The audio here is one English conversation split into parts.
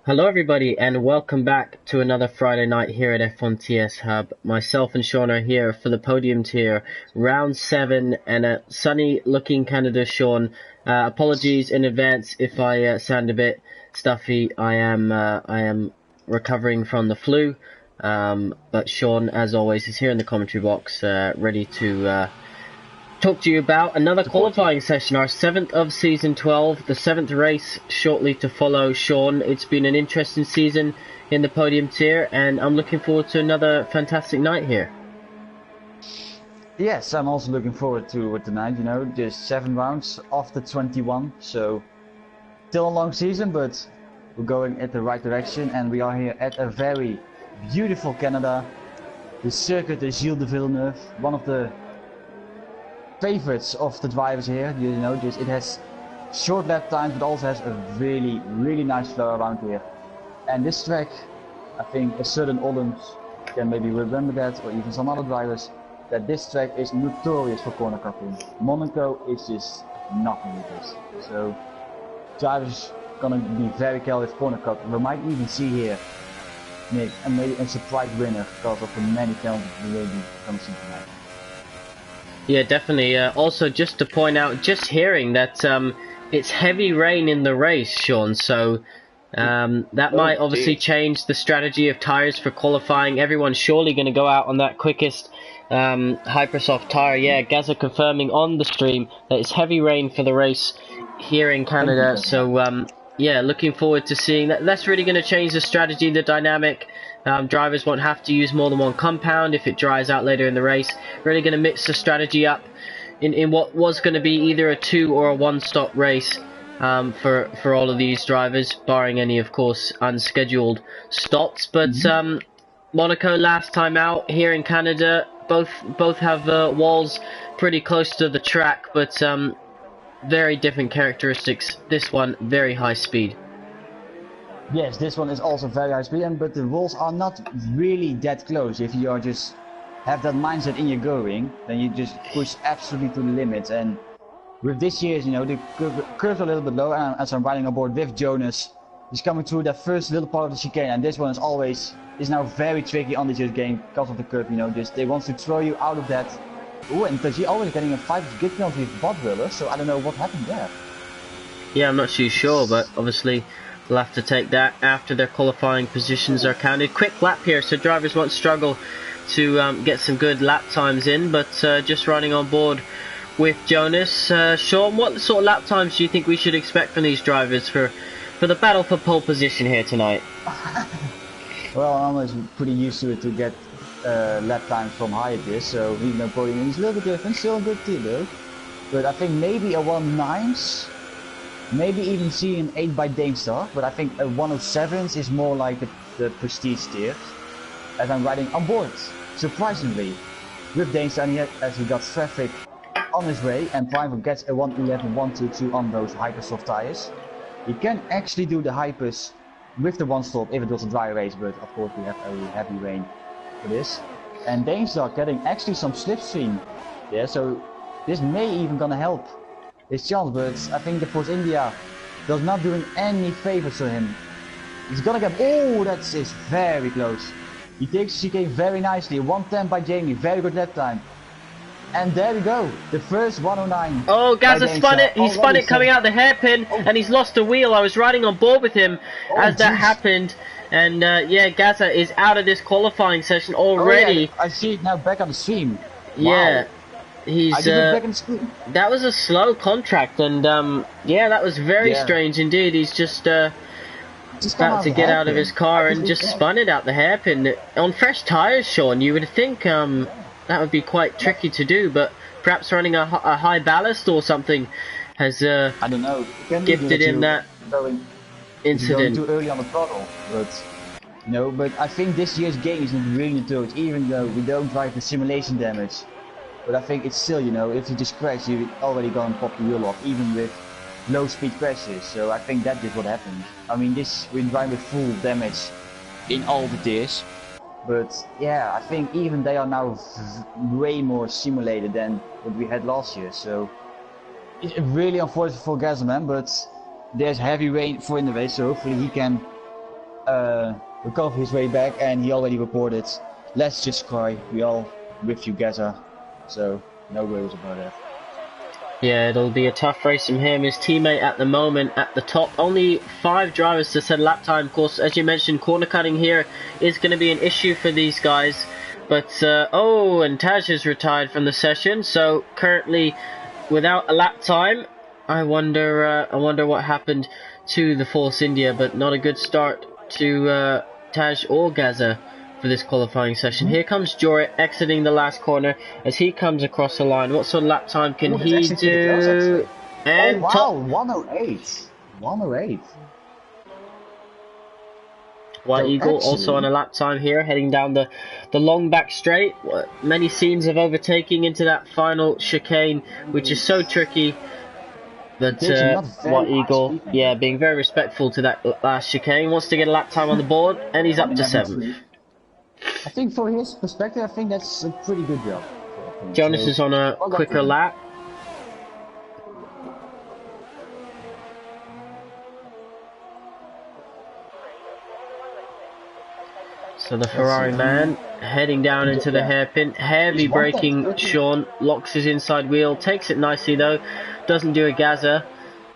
Hello everybody and welcome back to another Friday night here at F1TS Hub. Myself and Sean are here for the Podium tier, round 7 and a sunny looking Canada. Sean, apologies in advance if I sound a bit stuffy. I am recovering from the flu, but Sean, as always, is here in the commentary box, ready to talk to you about another qualifying session, our 7th of season 12, the 7th race shortly to follow. Sean, it's been an interesting season in the Podium tier and I'm looking forward to another fantastic night here. Yes, I'm also looking forward to tonight, just 7 rounds after 21, so still a long season, but we're going in the right direction and we are here at a very beautiful Canada. The circuit is Gilles de Villeneuve, one of the favorites of the drivers here. Just it has short lap times but also has a really nice flow around here. And this track, I think a certain Ollens can maybe remember that, or even some other drivers, that this track is notorious for corner cutting. Monaco is just nothing with this. So drivers gonna be very careful with corner cut. We might even see here Nick and maybe a surprise winner because of the many penalties we will be gonna see tonight. Yeah, definitely. Also, just to point out, just hearing that it's heavy rain in the race, Sean, so that might obviously change the strategy of tyres for qualifying. Everyone's surely going to go out on that quickest Hypersoft tyre. Yeah, Gaza confirming on the stream that it's heavy rain for the race here in Canada, so yeah, looking forward to seeing that. That's really going to change the strategy, the dynamic. Drivers won't have to use more than one compound if it dries out later in the race. Really going to mix the strategy up in what was going to be either a 2 or a 1 stop race for all of these drivers, barring any, of course, unscheduled stops. But Monaco last time out here in Canada, both have walls pretty close to the track, but very different characteristics. This one, very high speed. Yes, this one is also very high speed, but the walls are not really that close. If you are just have that mindset in your going, then you just push absolutely to the limit. And with this year's, the curves are a little bit low, and as I'm riding aboard with Jonas, he's coming through that first little part of the chicane, and this one is now very tricky on this year's game because of the curve. Just they want to throw you out of that. Oh, and he's always getting a 5 gig penalty with bot wheeler, so I don't know what happened there. Yeah, I'm not too sure, but obviously we'll have to take that after their qualifying positions are counted. Quick lap here, so drivers won't struggle to get some good lap times in, but just riding on board with Jonas. Sean, what sort of lap times do you think we should expect from these drivers for the battle for pole position here tonight? Well, I'm always pretty used to it to get lap times from Hyper, so even though Podium is a little bit different, still a good team though. But I think maybe a 1.9s, maybe even see an 8 by Danestar, but I think a 107s is more like the prestige tier, as I'm riding on board, surprisingly, with Danestar, as he got traffic on his way, and Prime gets a 111, 122 on those Hypersoft tires. He can actually do the Hypers with the 1 stop if it was a dry race, but of course we have a heavy rain for this. And Danestar getting actually some slipstream, yeah, so this may even gonna help his chance, but I think the Force India does not doing any favors to him. He's gonna get, oh, that's very close. He takes chicane very nicely, 110 by Jamie, very good lap time. And there we go, the first 109. Oh, Gaza spun it, he spun it coming out the hairpin, and he's lost a wheel. I was riding on board with him as that happened. And yeah, Gaza is out of this qualifying session already. Oh, yeah, I see it now back on the stream. Yeah. Wow. He's that was a slow contract, and yeah, that was very strange indeed. He's just about to get out of his car and just spun it out the hairpin on fresh tires. Sean, you would think that would be quite tricky to do, but perhaps running a high ballast or something has I don't know, gifted him that incident. Going too early on the throttle, but but I think this year's game is not really notorious, even though we don't drive the simulation damage. But I think it's still, if you just crash, you're already going to pop the wheel off, even with low speed crashes. So I think that is what happened. I mean, we drive with full damage in all the tiers. But yeah, I think even they are now way more simulated than what we had last year. So it's really unfortunate for Gazman, but there's heavy rain for in the race, so hopefully he can recover his way back, and he already reported, let's just cry, we all with you, Gaza. So, no worries about that. Yeah, it'll be a tough race from him. His teammate at the moment at the top. Only 5 drivers to set a lap time. Of course, as you mentioned, corner cutting here is going to be an issue for these guys. But, and Taj has retired from the session. So, currently, without a lap time, I wonder what happened to the Force India. But not a good start to Taj or Gaza for this qualifying session. Here comes Jorit exiting the last corner as he comes across the line. What sort of lap time can he do? And wow, 108. 108. White Eagle also on a lap time here, heading down the long back straight. Many scenes of overtaking into that final chicane, which is so tricky. But White Eagle, being very respectful to that last chicane, wants to get a lap time on the board, and he's up to 7th. I think for his perspective, I think that's a pretty good job. Jonas is on a quicker lap. So the Ferrari man heading down into the hairpin. Heavy braking, Sean locks his inside wheel, takes it nicely though. Doesn't do a Gaza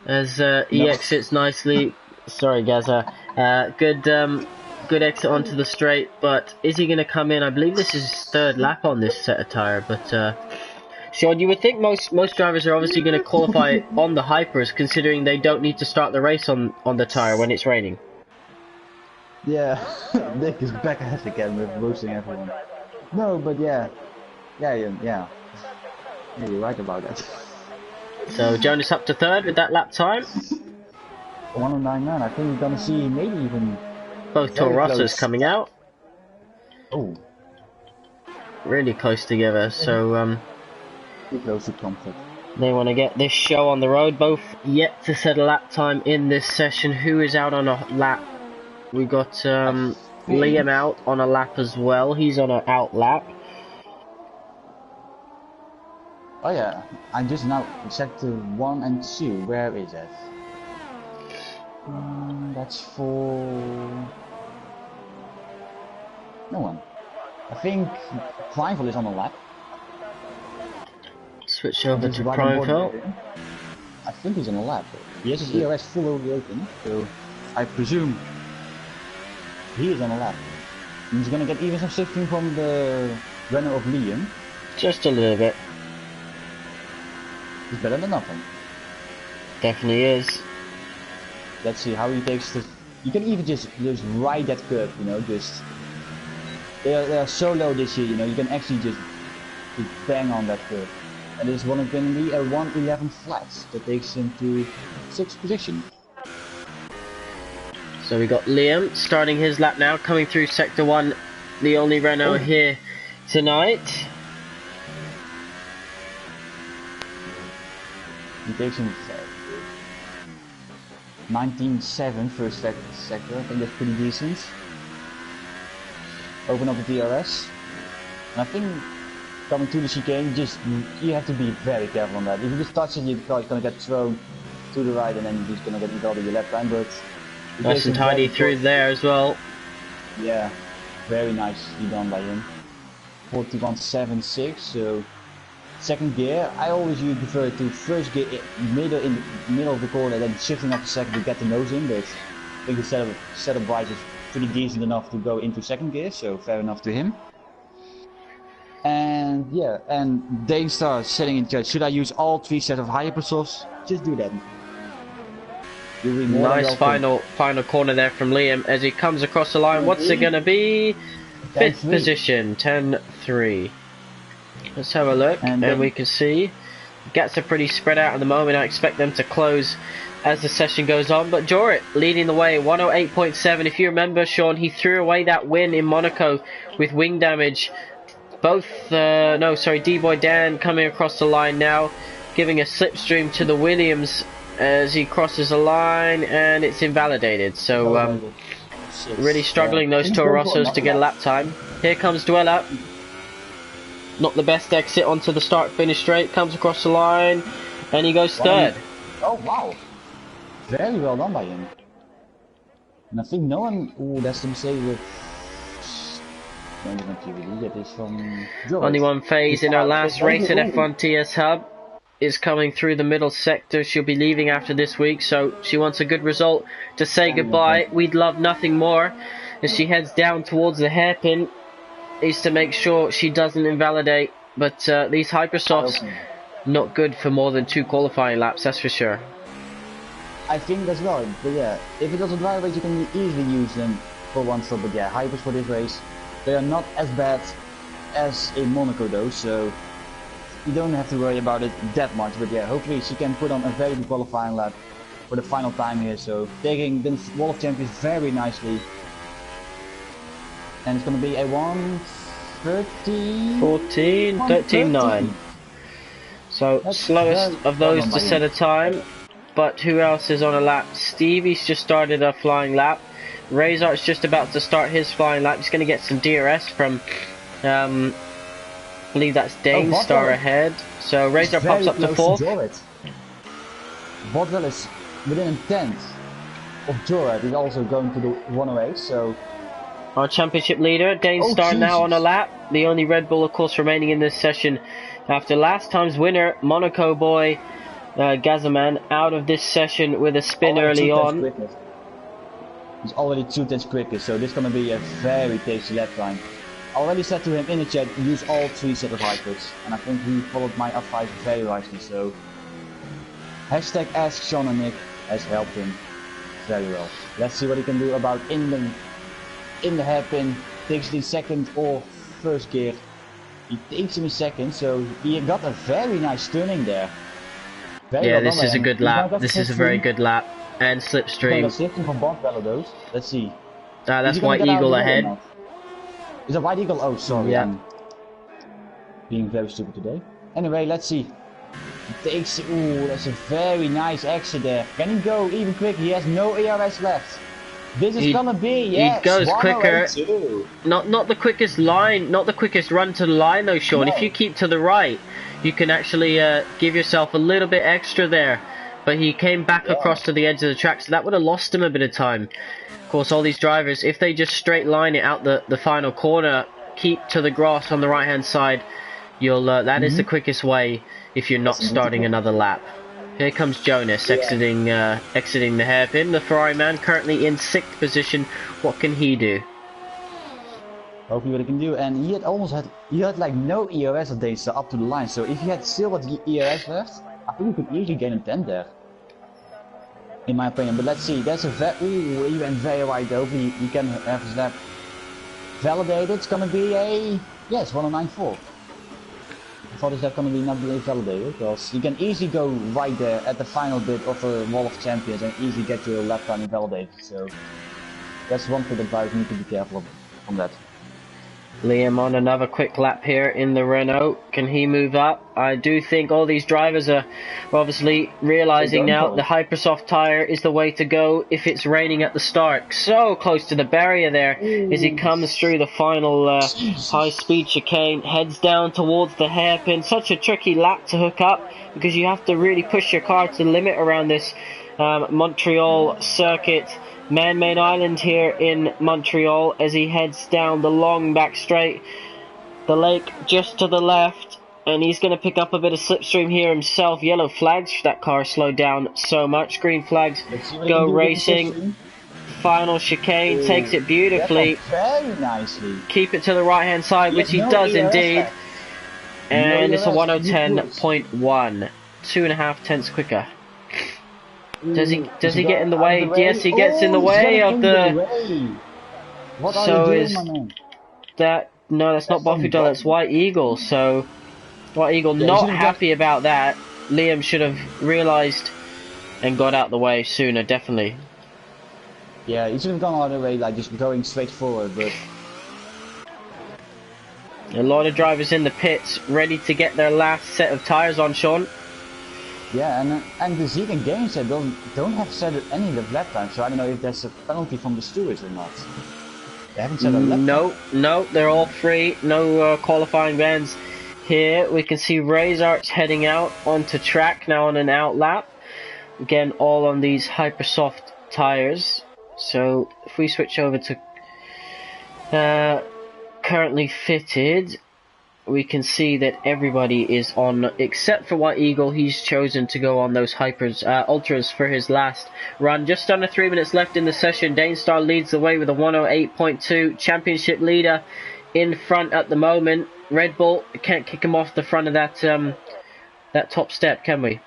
as he exits nicely. Sorry, Gaza. Good exit onto the straight, but is he going to come in? I believe this is his 3rd lap on this set of tyre, but Sean, you would think most drivers are obviously going to qualify on the hypers, considering they don't need to start the race on the tyre when it's raining. Yeah, Nick is back ahead again with roasting everyone. No, but yeah, you're right about that. So Jonas up to 3rd with that lap time. 109.9. I think we're gonna see maybe even both Toro Rossos coming out. Oh, really close together. So close to comfort. They want to get this show on the road. Both yet to set a lap time in this session. Who is out on a lap? We got Liam out on a lap as well. He's on an out lap. Oh yeah, I just now sector 1 and 2. Where is that? That's for no one. I think Primeville is on a lap. Switch over to Primeville. I think he's on a lap. He has his ERS fully open, so I presume he is on a lap. And he's gonna get even some shifting from the runner of Liam. Just a little bit. It's better than nothing. Definitely is. Let's see how he takes the. You can even just ride that curve, you know. Just they are so low this year, you know. You can actually just bang on that curve. And this is going to be a 111 flat that takes him to 6th position. So we got Liam starting his lap now, coming through sector 1, the only Renault here tonight. He takes him 19.7 first sector. I think that's pretty decent. Open up the DRS. And I think coming to the chicane, you have to be very careful on that. If you just touch it, your car is going to get thrown to the right, and then you're just going to get involved in your left time. But nice and tidy through there as well. Yeah, very nicely done by him. 41.76. So second gear, I always prefer to first gear in the middle of the corner, then shifting up to second to get the nose in. But I think the setup wise is pretty decent enough to go into second gear, so fair enough to him. And yeah, and Danestar setting in judge. Should I use all 3 sets of Hypersofts? Just do that. Nice final corner there from Liam as he comes across the line. What's it going to be? 5th position, 10-3. Let's have a look, and we can see gaps are pretty spread out at the moment. I expect them to close as the session goes on, but Jorit leading the way, 108.7. If you remember, Sean, he threw away that win in Monaco with wing damage. D-Boy Dan coming across the line now, giving a slipstream to the Williams as he crosses the line, and it's invalidated. So really struggling those Toro Rossos to get a lap time. Here comes Dweller. Not the best exit onto the start-finish straight. Comes across the line, and he goes 3rd. Oh wow! Very well done by him. And I think no one... Oeh, that's the mistake with... No, it's not TVD, that is from... George. Only one phase in our last race at F1 TS Hub is coming through the middle sector. She'll be leaving after this week, so she wants a good result to say goodbye. We'd love nothing more as she heads down towards the hairpin is to make sure she doesn't invalidate, but these Hypersofts not good for more than 2 qualifying laps, that's for sure. I think as well, but yeah, if it doesn't validate you can easily use them for one stop, but yeah, Hypers for this race, they are not as bad as in Monaco though, so you don't have to worry about it that much, but yeah, hopefully she can put on a very good qualifying lap for the final time here, so taking the Wall of Champions very nicely. And it's going to be a 1:13.9. So that's slowest of those to set a time. But who else is on a lap? Stevie's just started a flying lap. Razor's just about to start his flying lap. He's going to get some DRS from, I believe that's Dane Star ahead. So Razor pops up to 4th. Botwell is within a tenth of Jorat. He's also going to the 108, so... Our championship leader, Dane Star, now on a lap. The only Red Bull, of course, remaining in this session after last time's winner, Monaco boy Gazaman, out of this session with a spin early on. He's already 2 tenths quicker, so this is going to be a very tasty lap time. I already said to him in the chat, use all 3 set of hypers, and I think he followed my advice very wisely, so... Hashtag Ask Sean and Nick has helped him very well. Let's see what he can do about in the hairpin, takes it in second or first gear. He takes him in second, so he got a very nice turning there. Yeah, this is a good lap. This is a very good lap. And slipstream. Let's see. That's White Eagle ahead. Is that White Eagle? Oh, sorry. Yeah. I'm being very stupid today. Anyway, let's see. He takes. Ooh, that's a very nice exit there. Can he go even quicker? He has no ARS left. This is gonna be, yes, he goes quicker. Not the quickest line, not the quickest run to the line though, Sean. No. If you keep to the right, you can actually give yourself a little bit extra there. But he came back across to the edge of the track, so that would have lost him a bit of time. Of course, all these drivers, if they just straight line it out the final corner, keep to the grass on the right hand side, you'll that is the quickest way if you're not starting another lap. Here comes Jonas exiting the hairpin. The Ferrari man currently in 6th position. What can he do? Hopefully what he can do. And he had like no ERS of days up to the line. So if he had still what ERS left, I think he could easily gain a 10 there. In my opinion. But let's see. That's a he went very wide. Hopefully he can have his lap validated. It's gonna be a 1094. I thought this lap gonna be not really validated, because you can easily go right there at the final bit of the Wall of Champions and easily get your lap time invalidated. So that's one thing that drivers need to be careful of on that. Liam on another quick lap here in the Renault. Can he move up? I do think all these drivers are obviously realizing now the Hypersoft tire is the way to go if it's raining at the start. So close to the barrier there as he comes through the final high-speed chicane, heads down towards the hairpin. Such a tricky lap to hook up because you have to really push your car to the limit around this Montreal circuit. Man-made island here in Montreal as he heads down the long back straight. The lake just to the left, and he's going to pick up a bit of slipstream here himself. Yellow flags, that car slowed down so much. Green flags go racing. Final chicane, takes it beautifully. Very nicely. Keep it to the right hand side, which he does indeed. And it's a 1010.1. 2.5 tenths quicker. Does he get in the way? Yes, he gets in the way of the... So is that... No, that's not Buffy Doll, that's White Eagle. So White Eagle not happy about that. Liam should have realised and got out the way sooner, definitely. Yeah, he should have gone out of the way, like just going straight forward, but... A lot of drivers in the pits ready to get their last set of tyres on, Sean. Yeah, and the Zeke and Games don't have set any of the lap time, so I don't know if there's a penalty from the stewards or not. They haven't set a lap time. No, they're all free. No qualifying bans here. We can see Razor's heading out onto track now on an out lap. Again, all on these Hypersoft tires. So if we switch over to currently fitted, we can see that everybody is on, except for White Eagle. He's chosen to go on those ultras for his last run. Just under 3 minutes left in the session. Danestar leads the way with a 108.2. Championship leader in front at the moment. Red Bull can't kick him off the front of that that top step, can we?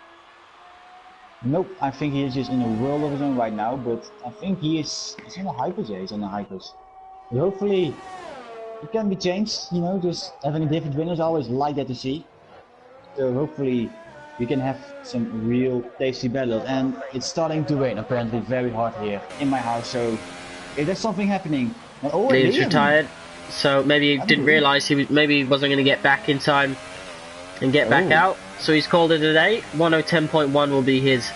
Nope, I think he is just in a world of his own right now, but I think he's on the hypers, yeah, he's on the hypers. But hopefully it can be changed, you know, just having a different winners, I always like that to see. So hopefully we can have some real tasty battles, and it's starting to rain apparently very hard here in my house, so if there's something happening... Oh, He's retired, so maybe he didn't realise maybe he wasn't going to get back in time and get back out. So he's called it a day. 1:10.1 will be his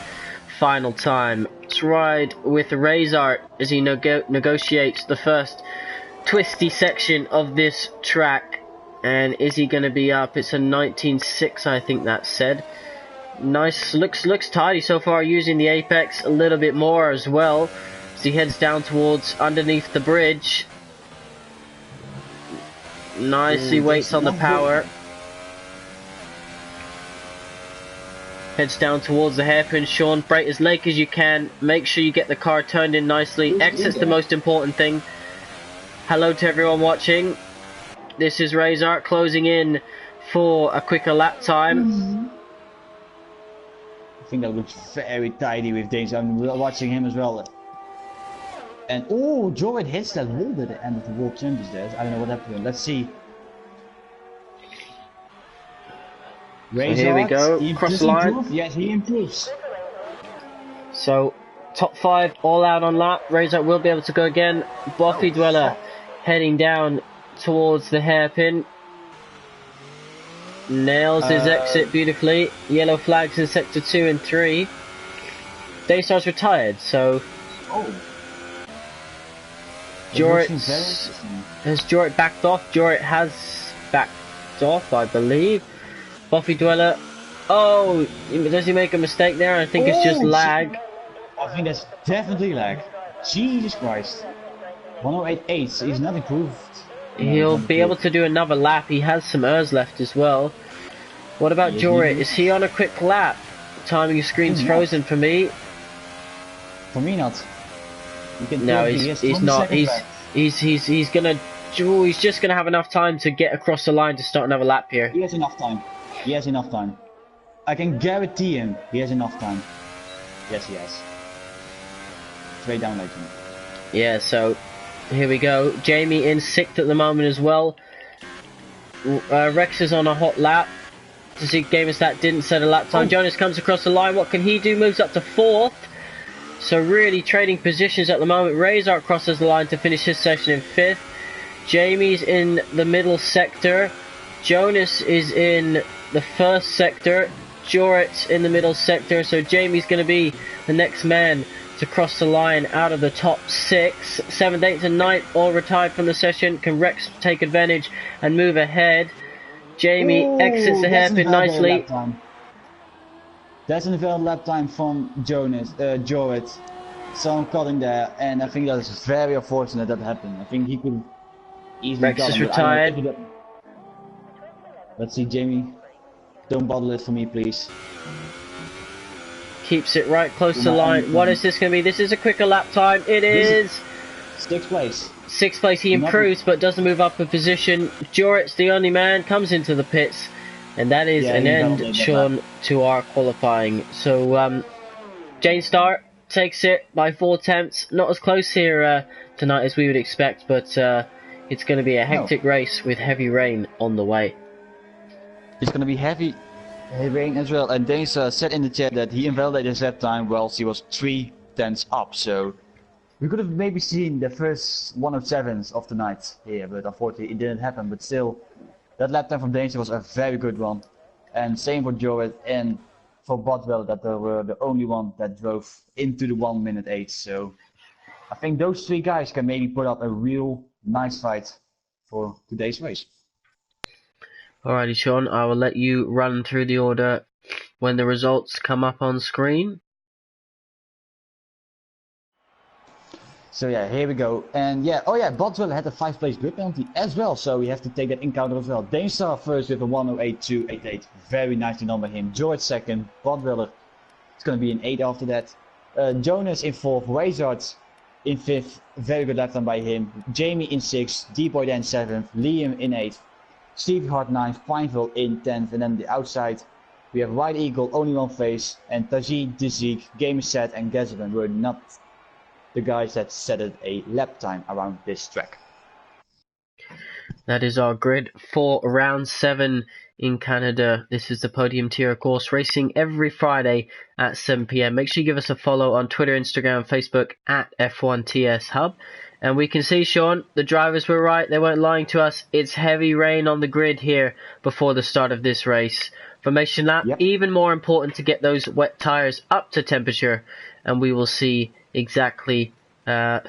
final time. Let's ride with Razor as he negotiates the first twisty section of this track. And is he going to be up? It's a 19.6, I think that said. Nice, looks tidy so far, using the apex a little bit more as well as he heads down towards underneath the bridge. Nicely waits on the power. Heads down towards the hairpin. Sean, brake as late as you can. Make sure you get the car turned in nicely. Exit's the most important thing. Hello to everyone watching. This is Razor closing in for a quicker lap time. I think that looks very tidy with Danes. I'm watching him as well. And oh, Jorid hits that wall at the end of the World Champions there. I don't know what happened. Let's see. So here we go, cross the line. Yes, he improves. So, top 5 all out on lap. Razor will be able to go again. Buffy Dweller heading down towards the hairpin. Nails his exit beautifully. Yellow flags in sector 2 and 3. Daystar's retired, so... Jorit has Jorit backed off? Jorit has backed off, I believe. Buffy Dweller. Oh, does he make a mistake there? I think it's just lag. I think that's definitely lag. Jesus Christ. 108.8, he's not improved. He'll be able to do another lap. He has some ERS left as well. What about Jorit? Is he on a quick lap? Timing screen's frozen for me. For me not. No, he's not. He's gonna. He's just gonna have enough time to get across the line to start another lap here. He has enough time. He has enough time. I can guarantee him he has enough time. Yes, he has. Straight down later. Yeah, so here we go. Jamie in 6th at the moment as well. Rex is on a hot lap. To see Gamerstat didn't set a lap time. Jonas comes across the line. What can he do? Moves up to 4th. So really trading positions at the moment. Razor crosses the line to finish his session in 5th. Jamie's in the middle sector. Jonas is in the first sector. Jorit's in the middle sector. So Jamie's going to be the next man to cross the line out of the top 6. 7th, 8th and 9th all retired from the session. Can Rex take advantage and move ahead? Jamie exits the hairpin nicely. That's an invalid lap time from Jorit. So I'm cutting there, and I think that is very unfortunate that happened. I think he could easily Rex is retired. Let's see, Jamie. Don't bottle it for me, please. Keeps it right close to the line. What is this going to be? This is a quicker lap time. It is 6th place. 6th place. He improves, but doesn't move up a position. Jorit's the only man. Comes into the pits. And that is an end, Sean, to our qualifying. So, Jane Star takes it by 4 attempts. Not as close here tonight as we would expect, but it's going to be a hectic race with heavy rain on the way. It's going to be heavy rain as well. And Jane said in the chat that he invalidated his lap time whilst he was 3 tenths up. So, we could have maybe seen the first 107s of the night here, but unfortunately it didn't happen. But still, that lap time from Danger was a very good one. And same for Jorit and for Botwell, that they were the only one that drove into the 1:08. So I think those 3 guys can maybe put up a real nice fight for today's race. Alrighty, Sean, I will let you run through the order when the results come up on screen. So yeah, here we go. And yeah, oh yeah, Bodwell had a 5th place grid penalty as well, so we have to take that in counter as well. Danestar first with a 108.288, very nicely done by him. George second, Bodweller, it's going to be an 8 after that. Jonas in 4th, Wizard in 5th, very good lap time by him. Jamie in 6th, D-Boy then 7th, Liam in 8th, Steve Hart 9th, Pineville in 10th, and then the outside we have White Eagle, only one face, and Tajid, Dizik, Game Set, and Gazavan were not the guys that set it a lap time around this track. That is our grid for round 7 in Canada. This is the Podium tier, of course, racing every Friday at 7 PM. Make sure you give us a follow on Twitter, Instagram, Facebook at F1TS Hub. And we can see, Sean, the drivers were right. They weren't lying to us. It's heavy rain on the grid here before the start of this race. Formation lap, even more important to get those wet tires up to temperature. And we will see exactly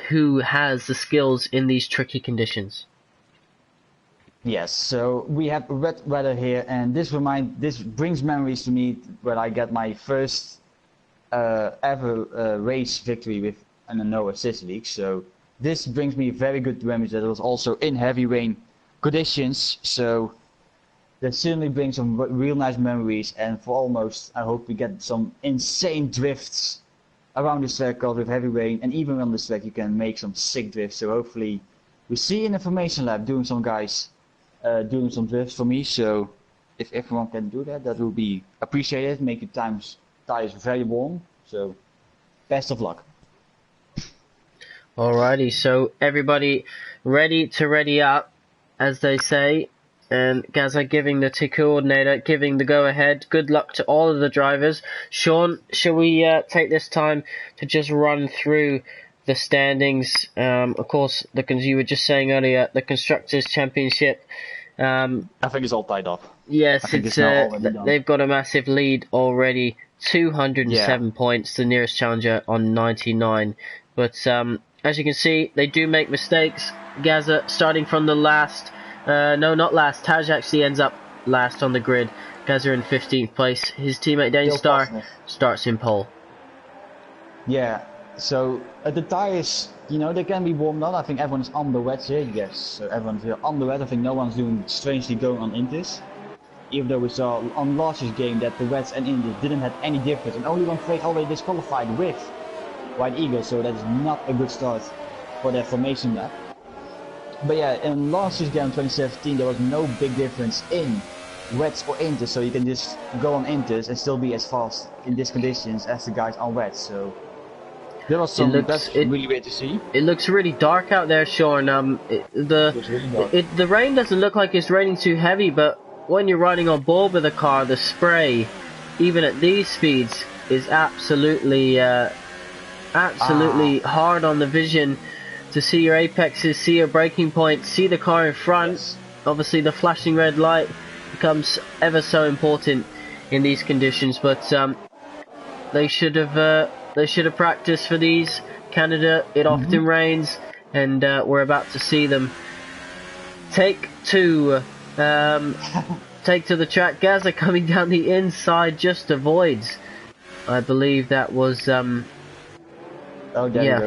who has the skills in these tricky conditions. Yes, so we have wet weather here, and this brings memories to me when I got my first ever race victory with an no-assist league. So this brings me very good memories that it was also in heavy rain conditions. So that certainly brings some real nice memories, and for almost, I hope we get some insane drifts around this track with heavy rain, and even on this track you can make some sick drifts. So hopefully we see in the formation lab doing some guys doing some drifts for me. So if everyone can do that, that will be appreciated. Make your tires very warm. So best of luck. Alrighty, so everybody ready up, as they say. And Gaza giving the coordinator, giving the go-ahead. Good luck to all of the drivers. Sean, shall we take this time to just run through the standings? Of course, you were just saying earlier, the Constructors' Championship. I think it's all tied up. Yes, they've got a massive lead already. 207 points, the nearest challenger on 99. But as you can see, they do make mistakes. Gaza starting from the last. No, not last. Taj actually ends up last on the grid. Gaza in 15th place. His teammate Danestar starts in pole. Yeah, so the tires, they can be warmed up. I think everyone's on the wet here. Yes, so everyone's here on the wet. I think no one's doing strangely going on Intis. Even though we saw on last year's game that the wets and Intis didn't have any difference. And only one place already disqualified with White Eagle. So that is not a good start for their formation lap. But yeah, in last year's game in 2017 there was no big difference in wets or Intis, so you can just go on Intis and still be as fast in these conditions as the guys on wet. So there was that's really weird to see. It looks really dark out there, Sean. The rain doesn't look like it's raining too heavy, but when you're riding on board with a car, the spray, even at these speeds, is absolutely hard on the vision. To see your apexes, see your braking points, see the car in front. Yes. Obviously the flashing red light becomes ever so important in these conditions, but they should have practiced for these. Canada, it often rains, and we're about to see them take to the track. Gaza coming down the inside just avoids. I believe that was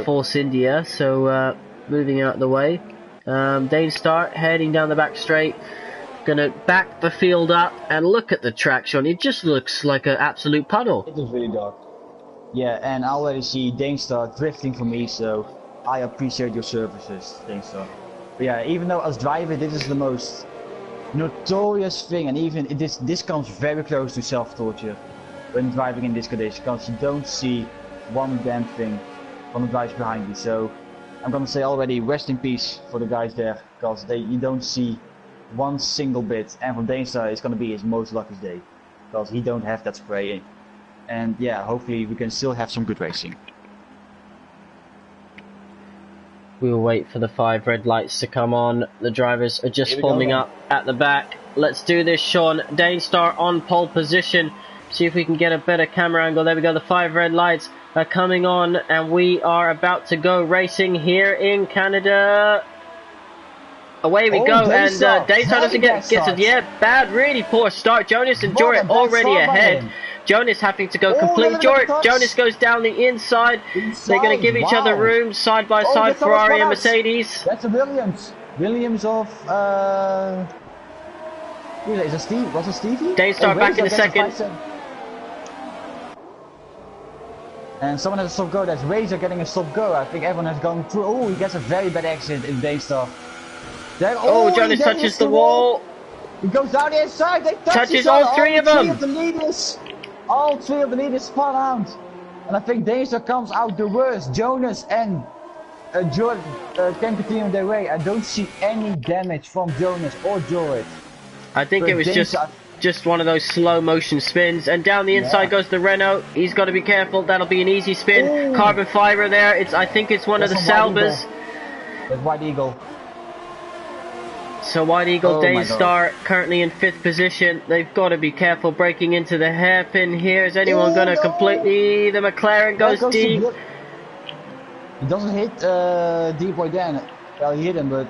Force India, so moving out the way. Danestar heading down the back straight, gonna back the field up, and look at the traction. It just looks like an absolute puddle. It is really dark. Yeah, and I already see Danestar drifting for me, so I appreciate your services, Danestar. But yeah, even though as driver this is the most notorious thing, and even this comes very close to self-torture when driving in this condition, because you don't see one damn thing from the guys behind you. So I'm gonna say already, rest in peace for the guys there, because you don't see one single bit. And for Danestar, it's gonna be his most luckiest day, because he don't have that spray in. And yeah, hopefully we can still have some good racing. We'll wait for the 5 red lights to come on. The drivers are just forming up at the back. Let's do this, Sean. Danestar on pole position. See if we can get a better camera angle. There we go. The 5 red lights are coming on, and we are about to go racing here in Canada. Away we go, and Danestar doesn't get it. Yeah, bad, really poor start. Jonas and Jorrit already ahead. Jonas having to go complete. Jonas goes down the inside. They're going to give each other room side by side, Ferrari and Mercedes. That's a Williams. Williams of... who is it? Steve? Was it Stevie? Daystar back in the second. And someone has a stop go. That's Razor getting a stop go. I think everyone has gone through. Oh, he gets a very bad accident in Daystar. Jonas touches the wall. He goes down the inside. They touches all three of them. All three of the leaders spun out. And I think Daystar comes out the worst. Jonas and Jordan can continue their way. I don't see any damage from Jonas or Jordan. I think it was just one of those slow motion spins, and down the inside goes the Renault. He's got to be careful. That'll be an easy spin. Ooh. Carbon fiber there. I think it's one of the Salbers. That's White Eagle. So White Eagle, Daystar currently in 5th position. They've got to be careful breaking into the hairpin here. Is anyone going to completely... The McLaren goes deep. He doesn't hit Deep Boy Dan. Well, he hit him, but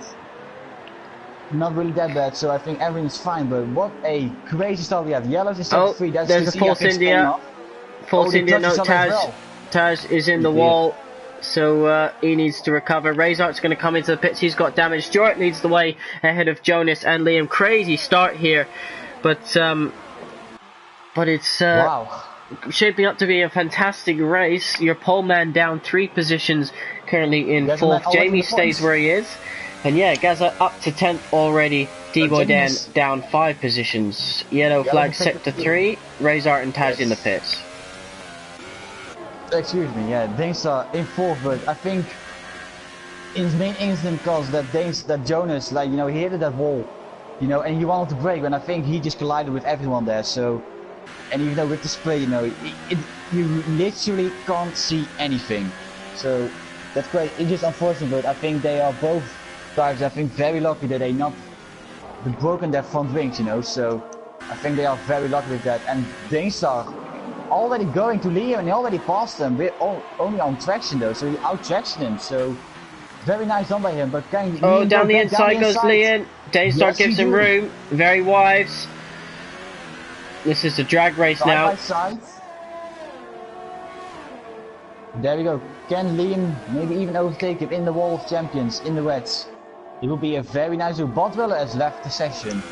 not really that bad. So I think everything is fine. But what a crazy start we have. Yellows is sector 3. That's there's a Force India. Force India, no, Taj is in the wall. So he needs to recover. Razor's going to come into the pits. He's got damage. Stuart leads the way ahead of Jonas and Liam. Crazy start here, but it's wow. Shaping up to be a fantastic race. Your pole man down 3 positions, currently in 4th. Jamie stays where he is, and yeah, Gaza up to 10th already. D-Boy Dan down 5 positions. Yellow flag sector 3. Razor and Taj in the pits. Excuse me, yeah, Daystar in 4th, but I think in his main incident cause that Jonas, like, you know, he hit that wall, you know, and he wanted to brake, and I think he just collided with everyone there. So, and even though with the spray, you know, you literally can't see anything. So that's great. It's just unfortunate, but I think they are both drivers, I think, very lucky that they not broken their front wings, you know. So I think they are very lucky with that. And Daystar already going to Liam, and he already passed them. We're only on traction though, so he out-tractioned him. So very nice done by him. But can Liam down the inside goes Liam. Daystar gives him room. Very wise. This is a drag race now. Side. There we go. Can Liam maybe even overtake him in the wall of champions in the reds? It will be a very nice move. Botwiller has left the session.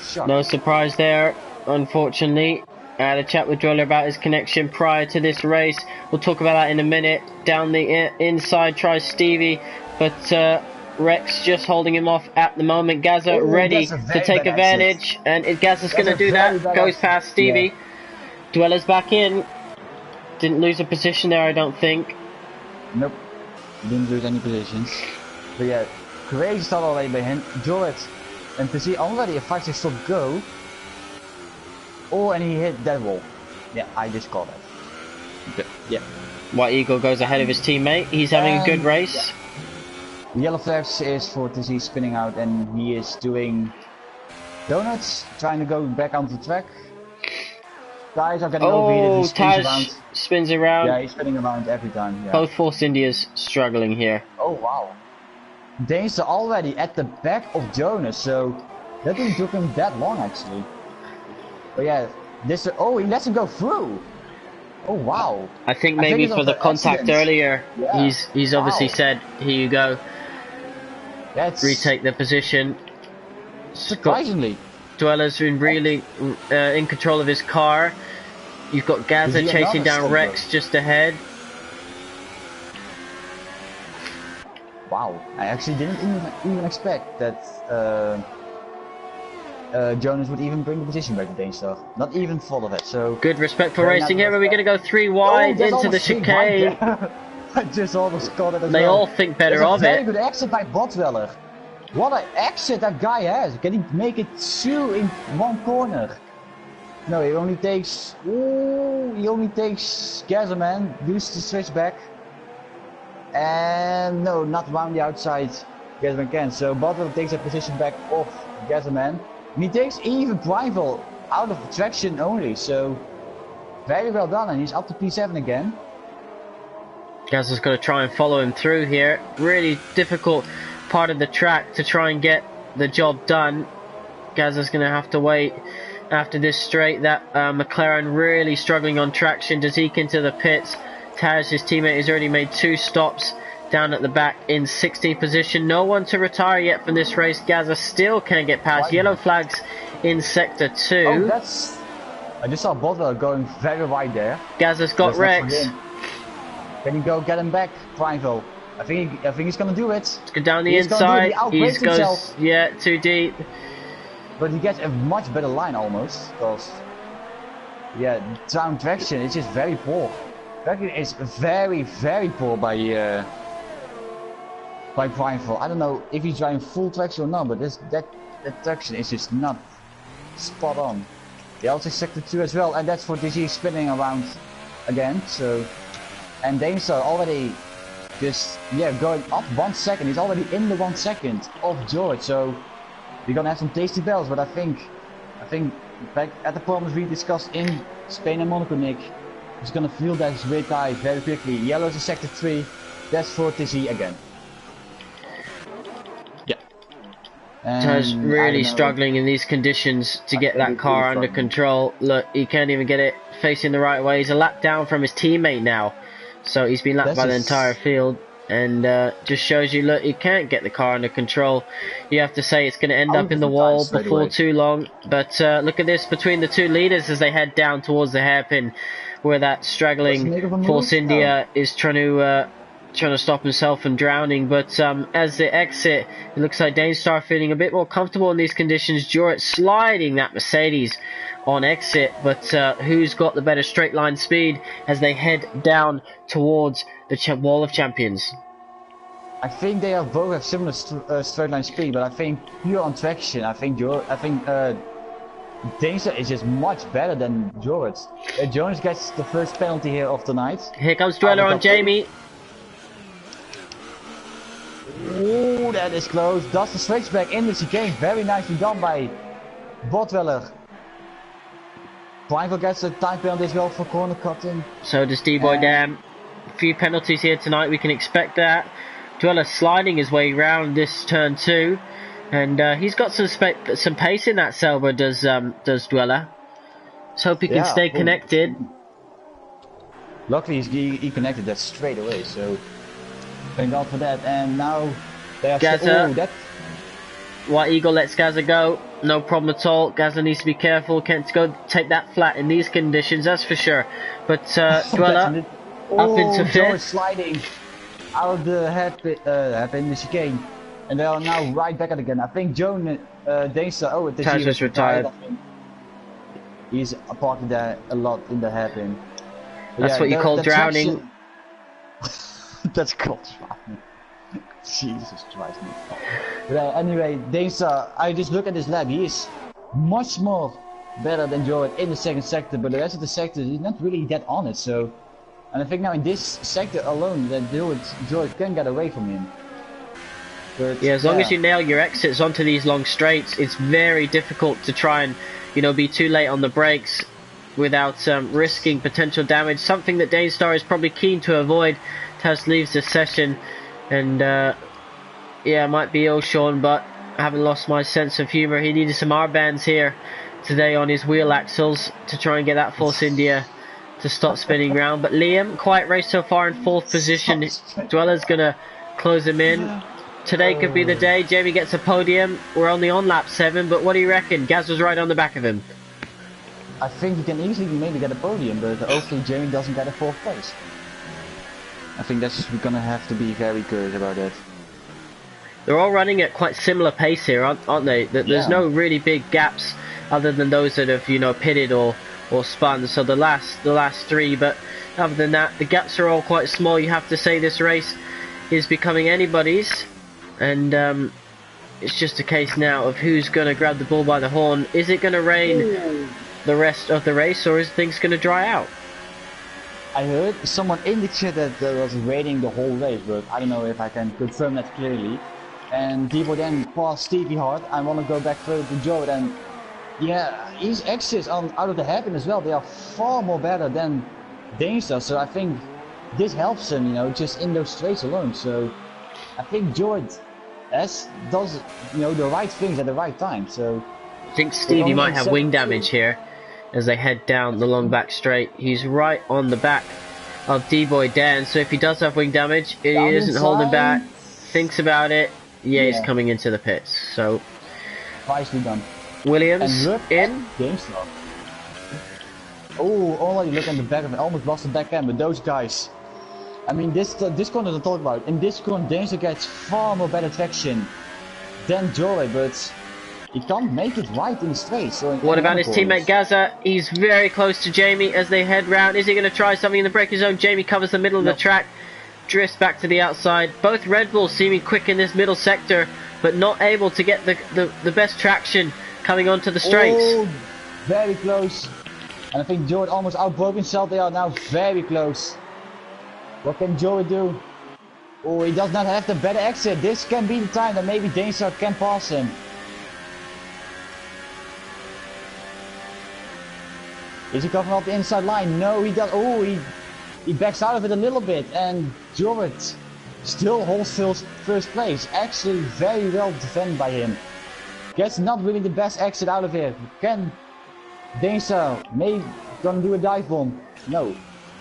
Shock. No surprise there, unfortunately. I had a chat with Dweller about his connection prior to this race. We'll talk about that in a minute. Down the inside tries Stevie, but Rex just holding him off at the moment. Gaza ready to take advantage, and Gaza's going to do that. Goes past Stevie. Yeah. Dweller's back in. Didn't lose a position there, I don't think. Nope. Didn't lose any positions. But yeah, crazy start already by him. Jorrit, and to see already a 5-6 stop go. Oh, and he hit that wall. Yeah, I just caught it. Yeah. White Eagle goes ahead of his teammate. He's having a good race. Yeah. Yellow flags is for Tizzy spinning out, and he is doing donuts, trying to go back onto the track. Guys are getting overheated. Taj spins around. Yeah, he's spinning around every time. Yeah. Both Force Indias struggling here. Oh wow. Danes are already at the back of Jonas, so that didn't took him that long actually. But yeah, this. Oh, he lets him go through. Oh wow. I think maybe for the contact earlier, he's obviously said, "Here you go." Retake the position. Surprisingly, Dweller's been really in control of his car. You've got Gaza chasing down Rex just ahead. Wow, I actually didn't even expect that Jonas would even bring the position back to Daystar. Not even thought of it. So good respectful racing here. But we're going to go 3 wide into the chicane. I just almost caught it. They all think better of it. Very good exit by Botweller. What an exit that guy has. Can he make it 2 in 1 corner? No, he only takes. Ooh, he only takes Gazerman. Uses the switch back. And no, not around the outside. Gazerman can. So Botweller takes that position back off Gazerman. And he takes even Prival out of traction only. So very well done. And he's up to P7 again. Gazza's got to try and follow him through here. Really difficult part of the track to try and get the job done. Gazza's going to have to wait after this straight. That McLaren really struggling on traction. Dzik into the pits. Taz, his teammate, has already made 2 stops down at the back in 16th position. No one to retire yet from this race. Gaza still can't get past. Yellow flags in sector 2. Oh, that's... I just saw Botwell going very wide there. Gaza's got Rex. Can you go get him back, Prineville? I think he's gonna do it. Let's go down the inside. He goes, yeah, too deep. But he gets a much better line almost, because yeah, down traction is just very poor. Traction is very, very poor by Prineville. I don't know if he's driving full traction or not, but that traction is just not spot on. They also sector 2 as well, and that's for DG spinning around again. So, and Damestar already just going up 1 second. He's already in the 1 second of George. So we're gonna have some tasty bells. But I think back at the problems we discussed in Spain and Monaco, Nick, he's gonna feel that red eye very quickly. Yellow is a sector 3. That's for DG again. Taz really struggling in these conditions to get that car under control. Look, he can't even get it facing the right way. He's a lap down from his teammate now, so he's been lapped by the entire field, and just shows you, look, he can't get the car under control. You have to say it's going to end up in the wall before too long. But look at this between the 2 leaders as they head down towards the hairpin, where that straggling Force India is trying to stop himself from drowning. But as they exit, it looks like Damestar feeling a bit more comfortable in these conditions. Jurett sliding that Mercedes on exit, but who's got the better straight line speed as they head down towards the Wall of Champions? I think they both have similar straight line speed, but I think pure on traction, I think Damestar is just much better than Jurett. Jones gets the first penalty here of the night. Here comes Dweller on Jamie. Ooh, that is close. Does the switchback in the chicane. Very nicely done by Botweller. Prineville gets a time penalty as well for corner cutting. So does D-Boy Dam. A few penalties here tonight, we can expect that. Dweller sliding his way round this turn 2. And he's got some pace in that Selber, does Dweller. Let's hope he can stay connected. Luckily he connected that straight away, so thank God for that. And now they are Gaza. White Eagle lets Gaza go, no problem at all. Gaza needs to be careful, can't go take that flat in these conditions, that's for sure. But Dweller up into 5th. George sliding out of the hairpin, the chicane, and they are now right back at it again. I think Joan Damestar, Taz was retired. He's parked there a lot in the hairpin. That's what you call drowning. That's called drowning. Jesus Christ. But anyway, Damestar, I just look at this lap, he is much more better than George in the second sector, but the rest of the sector he's not really that on it. So, and I think now in this sector alone that George can get away from him. But, yeah, as long as you nail your exits onto these long straights, it's very difficult to try and, be too late on the brakes without risking potential damage. Something that Damestar is probably keen to avoid. Taz leaves the session, and yeah, might be ill, Sean, but I haven't lost my sense of humour. He needed some R-bands here today on his wheel axles to try and get that Force India to stop spinning round. But Liam, quiet race so far in 4th position. Dweller's gonna close him in. Today could be the day. Jamie gets a podium. We're only on lap 7, but what do you reckon? Gaz was right on the back of him. I think he can easily maybe get a podium, but hopefully Jamie doesn't get a 4th place. I think we're gonna have to be very good about that. They're all running at quite similar pace here, aren't they? There's no really big gaps other than those that have, pitted or spun. So the last 3, but other than that, the gaps are all quite small. You have to say this race is becoming anybody's, and it's just a case now of who's going to grab the bull by the horn. Is it going to rain the rest of the race, or is things going to dry out? I heard someone in the chat that there was raining the whole race, but I don't know if I can confirm that clearly. And people then passed Stevie hard. I want to go back further to Joe, and yeah, his exits out of the hairpin as well, they are far more better than Damestar, so I think this helps him, just in those straights alone. So I think George does the right things at the right time. So I think Stevie might have wing damage here as they head down the long back straight. He's right on the back of D-Boy Dan, so if he does have wing damage, he isn't holding back, thinks about it. Yeah, he's coming into the pits. So nicely done. Williams in. Oh, already look at the back of it. Almost lost the back end, but those guys. I mean, this corner to talk about. In this corner, Danger gets far more better traction than Joey, but he can't make it right in the straight. So what about his teammate Gaza? He's very close to Jamie as they head round. Is he going to try something in the braking zone? Jamie covers the middle of the track, drifts back to the outside. Both Red Bulls seeming quick in this middle sector, but not able to get the best traction coming onto the straights. Oh, very close. And I think Joey almost outbroke himself. They are now very close. What can Joey do? Oh, he does not have the better exit. This can be the time that maybe Danger can pass him. Is he covering up the inside line? No, he does. Oh, he backs out of it a little bit, and Jorrit still holds first place. Actually, very well defended by him. Gets not really the best exit out of here. Can Danger maybe gonna do a dive bomb? No.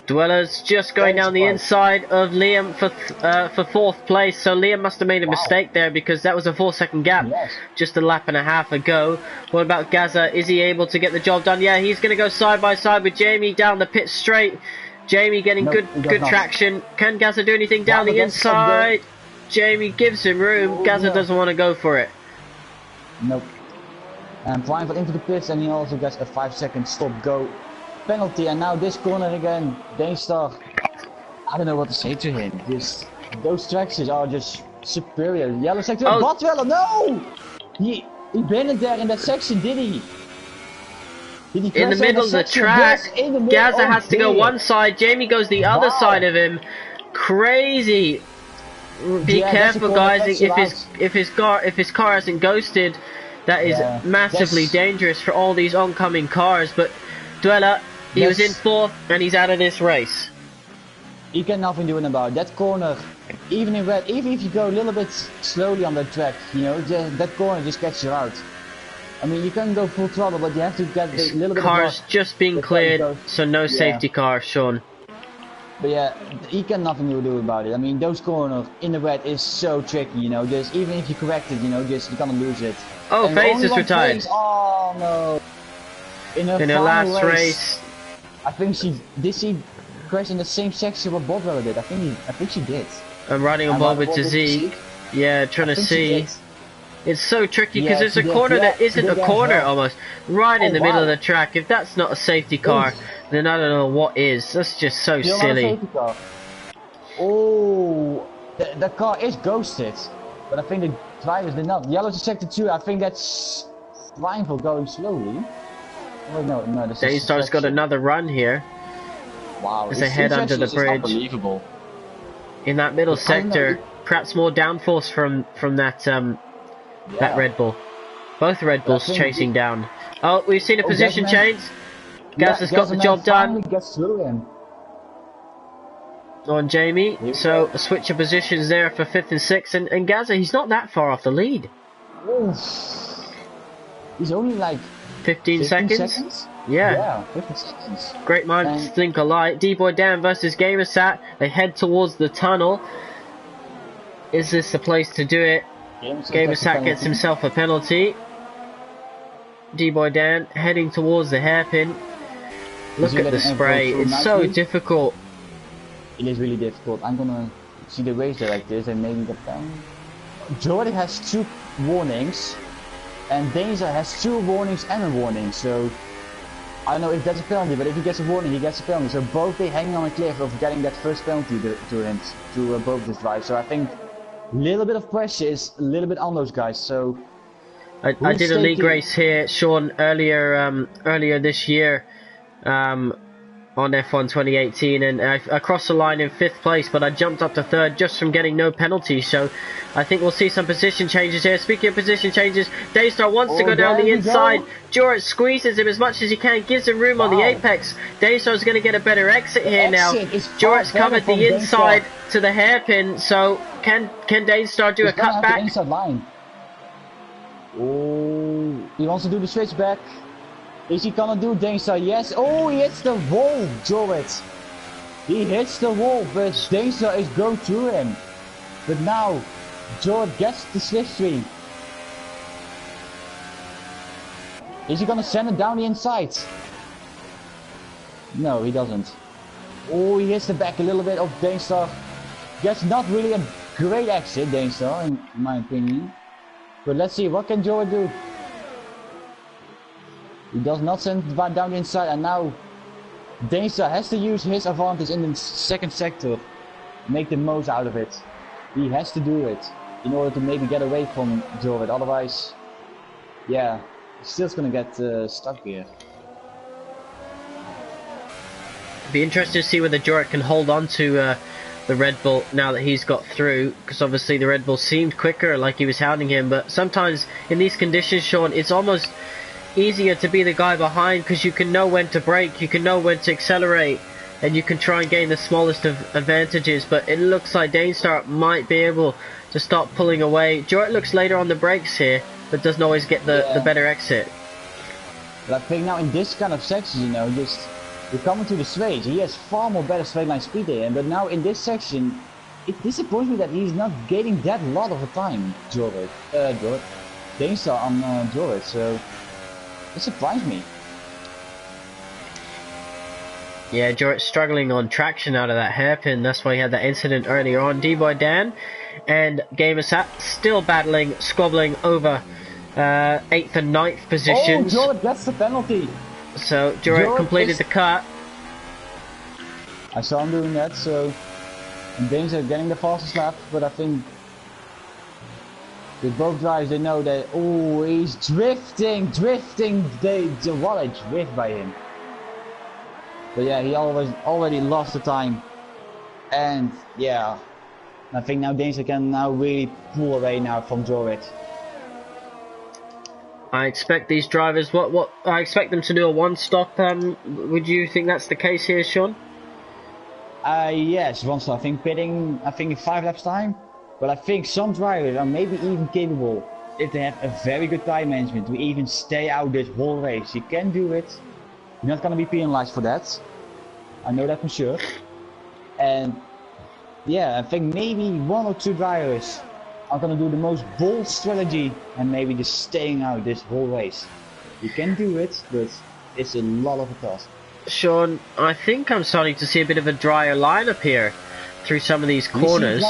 Dwellers just going down the inside of Liam for fourth place, so Liam must have made a mistake there because that was a 4-second gap just a lap and a half ago. What about Gaza? Is he able to get the job done? Yeah, he's going to go side by side with Jamie down the pit straight. Jamie getting good traction. Can Gaza do anything down the inside? Jamie gives him room. Gaza doesn't want to go for it. Nope. And flying into the pits, and he also gets a 5-second stop-go penalty. And now this corner again, Dainstar. I don't know what to say to him. Those tracks are just superior. Yellow sector, Botwell, no! He been there in that section, did he? In the middle of the track, Gaza has to go one side, Jamie goes the other side of him. Crazy. Be careful, guys. If his car hasn't ghosted, that is massively dangerous for all these oncoming cars. But Dweller, he was in fourth and he's out of this race. You can nothing do about it. That corner, even if you go a little bit slowly on that track, you know, that corner just gets you out. I mean, you can go full throttle, but you have to get a little bit. Cars just being cleared, so no safety car, Sean. But yeah, he can nothing to do about it. I mean, those corners in the red is so tricky, you know. Just even if you correct it, you know, you're gonna lose it. Oh, FaZe is retired. Oh no! In her last race, I think she crashed in the same section what Bobwell did. I think she did. I'm riding on board with Zeke. Yeah, trying to see. It's so tricky because there's a corner that isn't a corner almost, right in the middle of the track. If that's not a safety car, then I don't know what is. That's just so silly. Oh, the car is ghosted, but I think the drivers did not. Yellow to sector 2, I think that's Reinfeld going slowly. Oh, no, Daystar's got another run here. Wow, as they head under the bridge. Unbelievable. In that middle sector, perhaps more downforce from that that Red Bull. Both Red Bulls chasing down. Oh, we've seen a position change. Gaz has got the job done on Jamie. So a switch of positions there for 5th and 6th. And Gaza, he's not that far off the lead. He's only like 15 seconds? Yeah, 15 seconds. Great minds think alike. D-Boy Dan versus Gamersat. They head towards the tunnel. Is this the place to do it? Gamersat gets himself a penalty. D-Boy Dan heading towards the hairpin. Look at the spray. It's so difficult. It is really difficult. I'm gonna see the race there like this and maybe get down. Jordan has 2 warnings. And Danger has 2 warnings and a warning. So I don't know if that's a penalty, but if he gets a warning, he gets a penalty. So both they hanging on a cliff of getting that first penalty to both this drive. So I think a little bit of pressure is a little bit on those guys. So I did a league race here, Sean, earlier this year on F1 2018, and I crossed the line in 5th place, but I jumped up to 3rd just from getting no penalties. So I think we'll see some position changes here. Speaking of position changes, Daystar wants to go down the inside. Jorrit squeezes him as much as he can, gives him room on the apex. Daystar's going to get a better exit here now. Jorrit's covered the inside to the hairpin, so can Daystar do a cutback? Oh, He wants to do the switch back. Is he gonna do Danestar? Yes. Oh, he hits the wall, Jorrit. He hits the wall, but Danestar is going through him. But now, Jorrit gets the slipstream. Is he gonna send it down the inside? No, he doesn't. Oh, he hits the back a little bit of Danestar. That's not really a great exit, Danestar, in my opinion. But let's see, what can Jorrit do? He does not send it down the inside, and now Danestar has to use his advantage in the second sector. Make the most out of it. He has to do it in order to maybe get away from Jorrit, otherwise, yeah, he's still gonna get stuck here. Be interested to see whether Jorrit can hold on to the Red Bull now that he's got through, because obviously the Red Bull seemed quicker, like he was hounding him, but sometimes in these conditions, Sean, it's almost easier to be the guy behind because you can know when to brake, you can know when to accelerate, and you can try and gain the smallest of advantages. But it looks like Danestar might be able to start pulling away. Jorrit looks later on the brakes here, but doesn't always get the better exit. But I think now in this kind of section, you know, just we're coming to the straight. He has far more better straight line speed than him, but now in this section, it disappoints me that he's not gaining that lot of the time, Jorrit. Danestar on Jorrit, so it surprised me. Yeah, Jorrit struggling on traction out of that hairpin. That's why he had that incident earlier on. D-Boy Dan and Gamersat still battling, squabbling over 8th and 9th positions. Oh, Jorrit gets the penalty. So Jorrit completed the cut. I saw him doing that, so and Danestar getting the fastest lap, but I think with both drivers they know that, oh, he's drifting, what a drift by him. But yeah, he already lost the time, and yeah, I think now Danestar can now really pull away now from Jorrit. I expect these drivers, I expect them to do a one-stop. Would you think that's the case here, Sean? Yes, one stop. I think pitting, in 5 laps time. But I think some drivers are maybe even capable, if they have a very good time management, to even stay out this whole race. You can do it. You're not gonna be penalized for that. I know that for sure. And yeah, I think maybe 1 or 2 drivers are gonna do the most bold strategy and maybe just staying out this whole race. You can do it, but it's a lot of a task. Sean, I think I'm starting to see a bit of a drier line up here through some of these corners.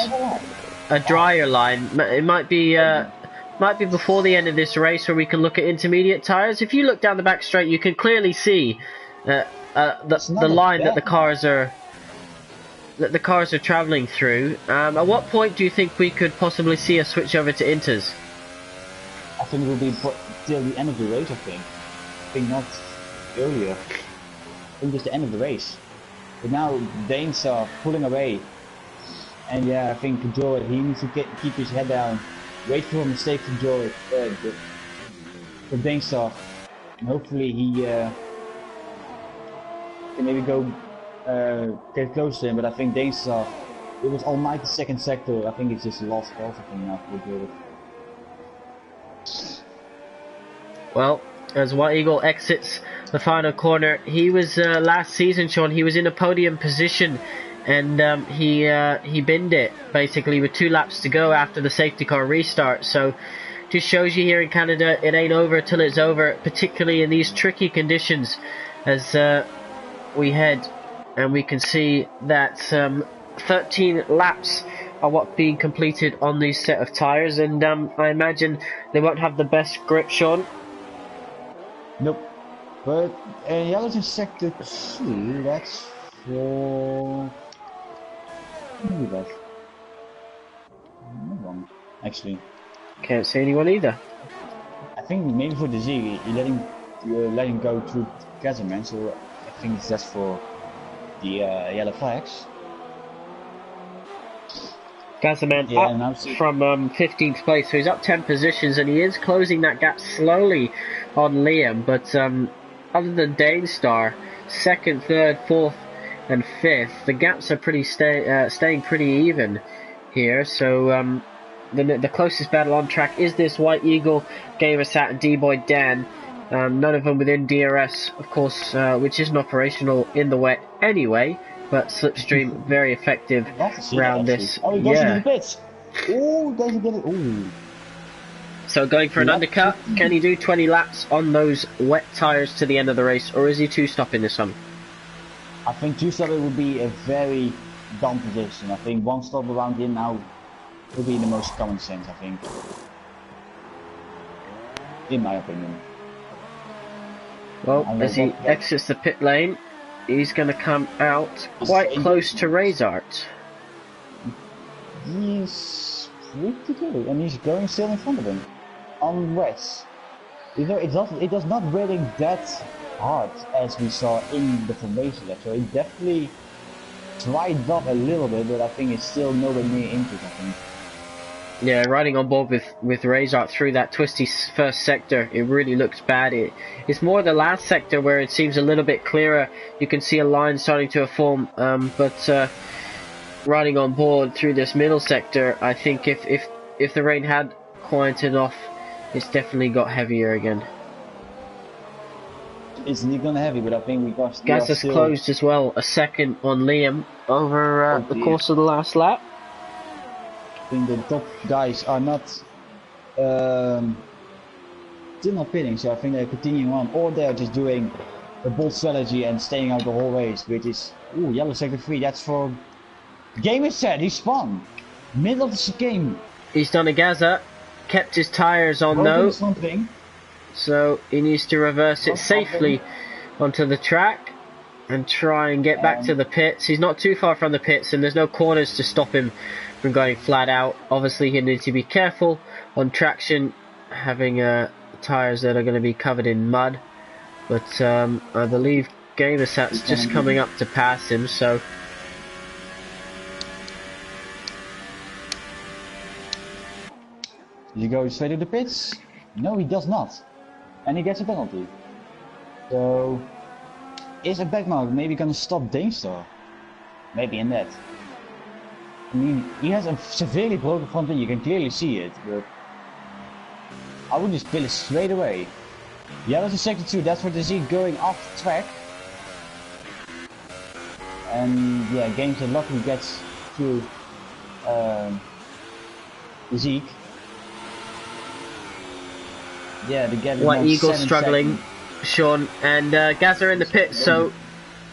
A drier line. It might be before the end of this race where we can look at intermediate tyres. If you look down the back straight, you can clearly see the line that the cars are travelling through. At what point do you think we could possibly see a switch over to inters? I think it will be till the end of the race. I think not earlier. I think just the end of the race. But now Danes are pulling away, and yeah, I think Jorrit, he needs to keep his head down, wait for a mistake from Jorrit, from Danestar, and hopefully he can maybe go get close to him. But I think Danestar, it was almighty second sector. I think it's just lost everything now for Jorrit. Well, as White Eagle exits the final corner, he was last season, Sean, he was in a podium position, and he binned it basically with 2 laps to go after the safety car restart. So just shows you here in Canada, it ain't over till it's over, particularly in these tricky conditions, as we head and we can see that 13 laps are what being completed on these set of tyres, and I imagine they won't have the best grip, Sean. Nope. But yellow's in sector 2, that's for... Who is that? No one, actually. Can't see anyone either. I think maybe for the Z, you're letting go through Casimir, so I think it's just for the yellow flags. Gazaman up from 15th place, so he's up 10 positions, and he is closing that gap slowly on Liam. But other than Danestar, 2nd, 3rd, 4th, and 5th, the gaps are pretty staying pretty even here. So the closest battle on track is this White Eagle, Gamersat, and D-Boy Dan. None of them within DRS, of course, which isn't operational in the wet anyway. But Slipstream very effective around this. Oh, he goes into the pits. Oh, does he get it? Ooh. So going for an undercut, can he do 20 laps on those wet tyres to the end of the race, or is he two-stopping this one? I think two-stopping would be a very dumb position. I think one stop around him now would be the most common sense, I think. In my opinion. Well, as he exits the pit lane, he's going to come out quite close to Razart. He's pretty good, and he's going still in front of him. On West. You know, it does not raining that hard as we saw in the formation lap, so it definitely dried up a little bit, but I think it's still nowhere near into it, I think. Yeah, riding on board with Razart through that twisty first sector, it really looks bad. It's more the last sector where it seems a little bit clearer. You can see a line starting to form, but riding on board through this middle sector, I think if the rain had quieted off, it's definitely got heavier again. It's not gonna heavy, but I think we got. Gas has closed as well, a second on Liam over the course of the last lap. I think the top guys are not still not pitting, so I think they're continuing on, or they're just doing a bold strategy and staying out the whole race, which is yellow sector 3. That's for game is set. He spun middle of the chicane. He's done a Gaza, kept his tyres on though. Something. So he needs to reverse it safely onto the track and try and get back to the pits. He's not too far from the pits and there's no corners to stop him from going flat out. Obviously he needs to be careful on traction, having tyres that are going to be covered in mud. But I believe Gamersat's just coming up to pass him, so... Does he go straight to the pits? No, he does not. And he gets a penalty. So, is a backmark maybe gonna stop Danestar? Maybe in that. I mean, he has a severely broken front end, you can clearly see it, but I would just kill it straight away. Yeah, that's a sector 2, that's what they see going off the track. And yeah, Gamester luckily gets through Zeke. Yeah, the get White Eagle struggling, Sean, and Gaza in the pit, so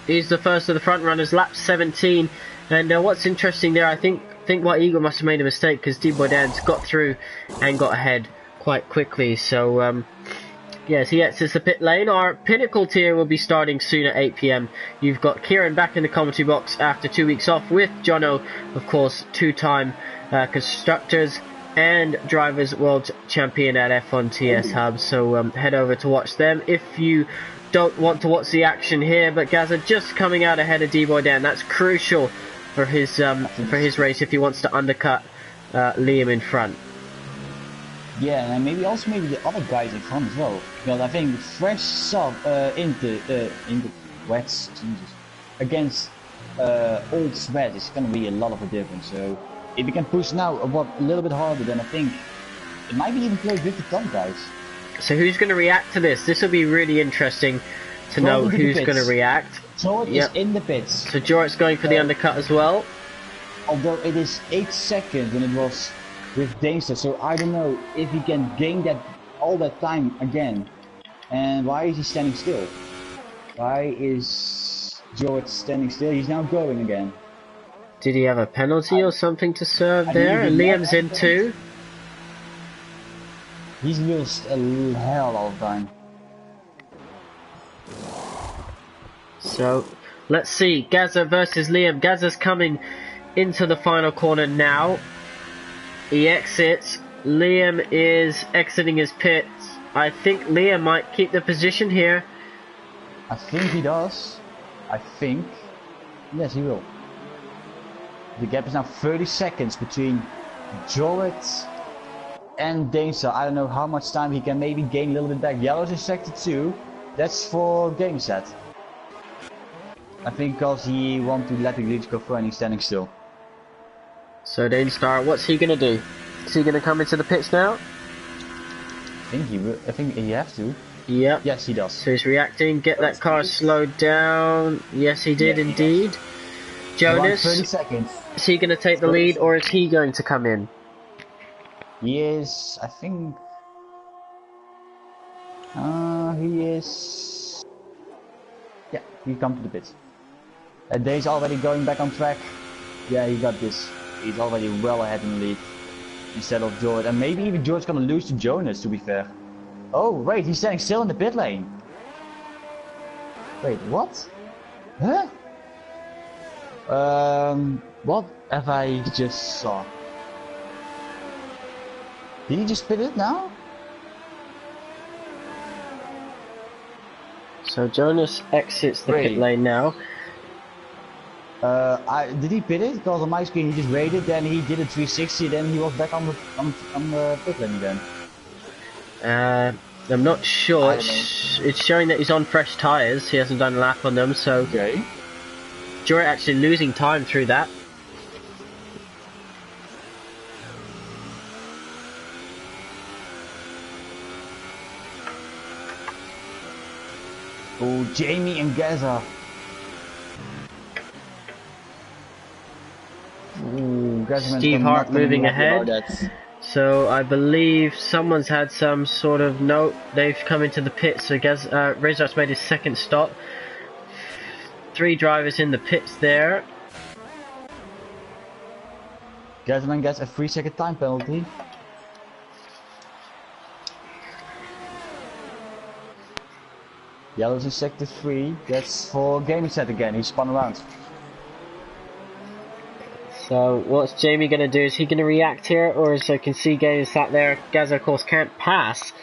he's the first of the front runners, lap 17. And what's interesting there, I think White Eagle must have made a mistake because D-Boy Dan's got through and got ahead quite quickly. So yes, he exits the pit lane. Our Pinnacle tier will be starting soon at 8 PM. You've got Kieran back in the commentary box after 2 weeks off with Jono, of course, two-time constructors and Drivers World Champion at F1 TS Hub, so head over to watch them if you don't want to watch the action here. But Gaza just coming out ahead of D-Boy Dan, that's crucial for his race if he wants to undercut Liam in front. Yeah, and maybe the other guys in front as well, because I think fresh sub into wets, Jesus, against old sweat is gonna be a lot of a difference. So if we can push now a little bit harder, then I think it might be even close with the top guys. So who's going to react to this? This will be really interesting to know who's going to react. Jorrit is in the pits. So Jorrit's going for the undercut as well. Although it is 8 seconds and it was with Danestar, so I don't know if he can gain all that time again. And why is he standing still? Why is Jorrit standing still? He's now going again. Did he have a penalty or something to serve there? And Liam's in too. He's lost a hell of time. So, let's see. Gaza versus Liam. Gaza's coming into the final corner now. He exits. Liam is exiting his pits. I think Liam might keep the position here. I think he does. I think. Yes, he will. The gap is now 30 seconds between Jorrit and Danestar. I don't know how much time he can maybe gain a little bit back. Yellow's in sector 2. That's for Gameset. I think because he wants to let the glitch go through and he's standing still. So Danestar, what's he gonna do? Is he going to come into the pits now? I think he has to. Yep. Yes, he does. So he's reacting. Get that car slowed down. Yes, he did indeed. Jonas, 30 seconds. is he going to take the lead or is he going to come in? He is, I think. He is. Yeah, he come to the pits. Dave's already going back on track. Yeah, he got this. He's already well ahead in the lead. Instead of George. And maybe even George's gonna lose to Jonas, to be fair. Oh, wait, he's standing still in the pit lane. Wait, what? Huh? What have I just saw? Did he just pit it now? So Jonas exits the pit lane now. Did he pit it? Because on my screen he just waited, then he did a 360, then he was back on the pit lane again. I'm not sure. It's showing that he's on fresh tyres. He hasn't done a lap on them, so okay. Jory actually losing time through that. Oh, Jamie and Gaza. Steve Hart moving ahead. So I believe someone's had some sort of note. They've come into the pits. So Razor's made his second stop. 3 drivers in the pits there. Gazman gets a 3-second time penalty. Yellow's in sector 3. That's for gaming set again. He spun around. So what's Jamie going to do? Is he going to react here, or as I can see Gaza sat there, Gaza of course can't pass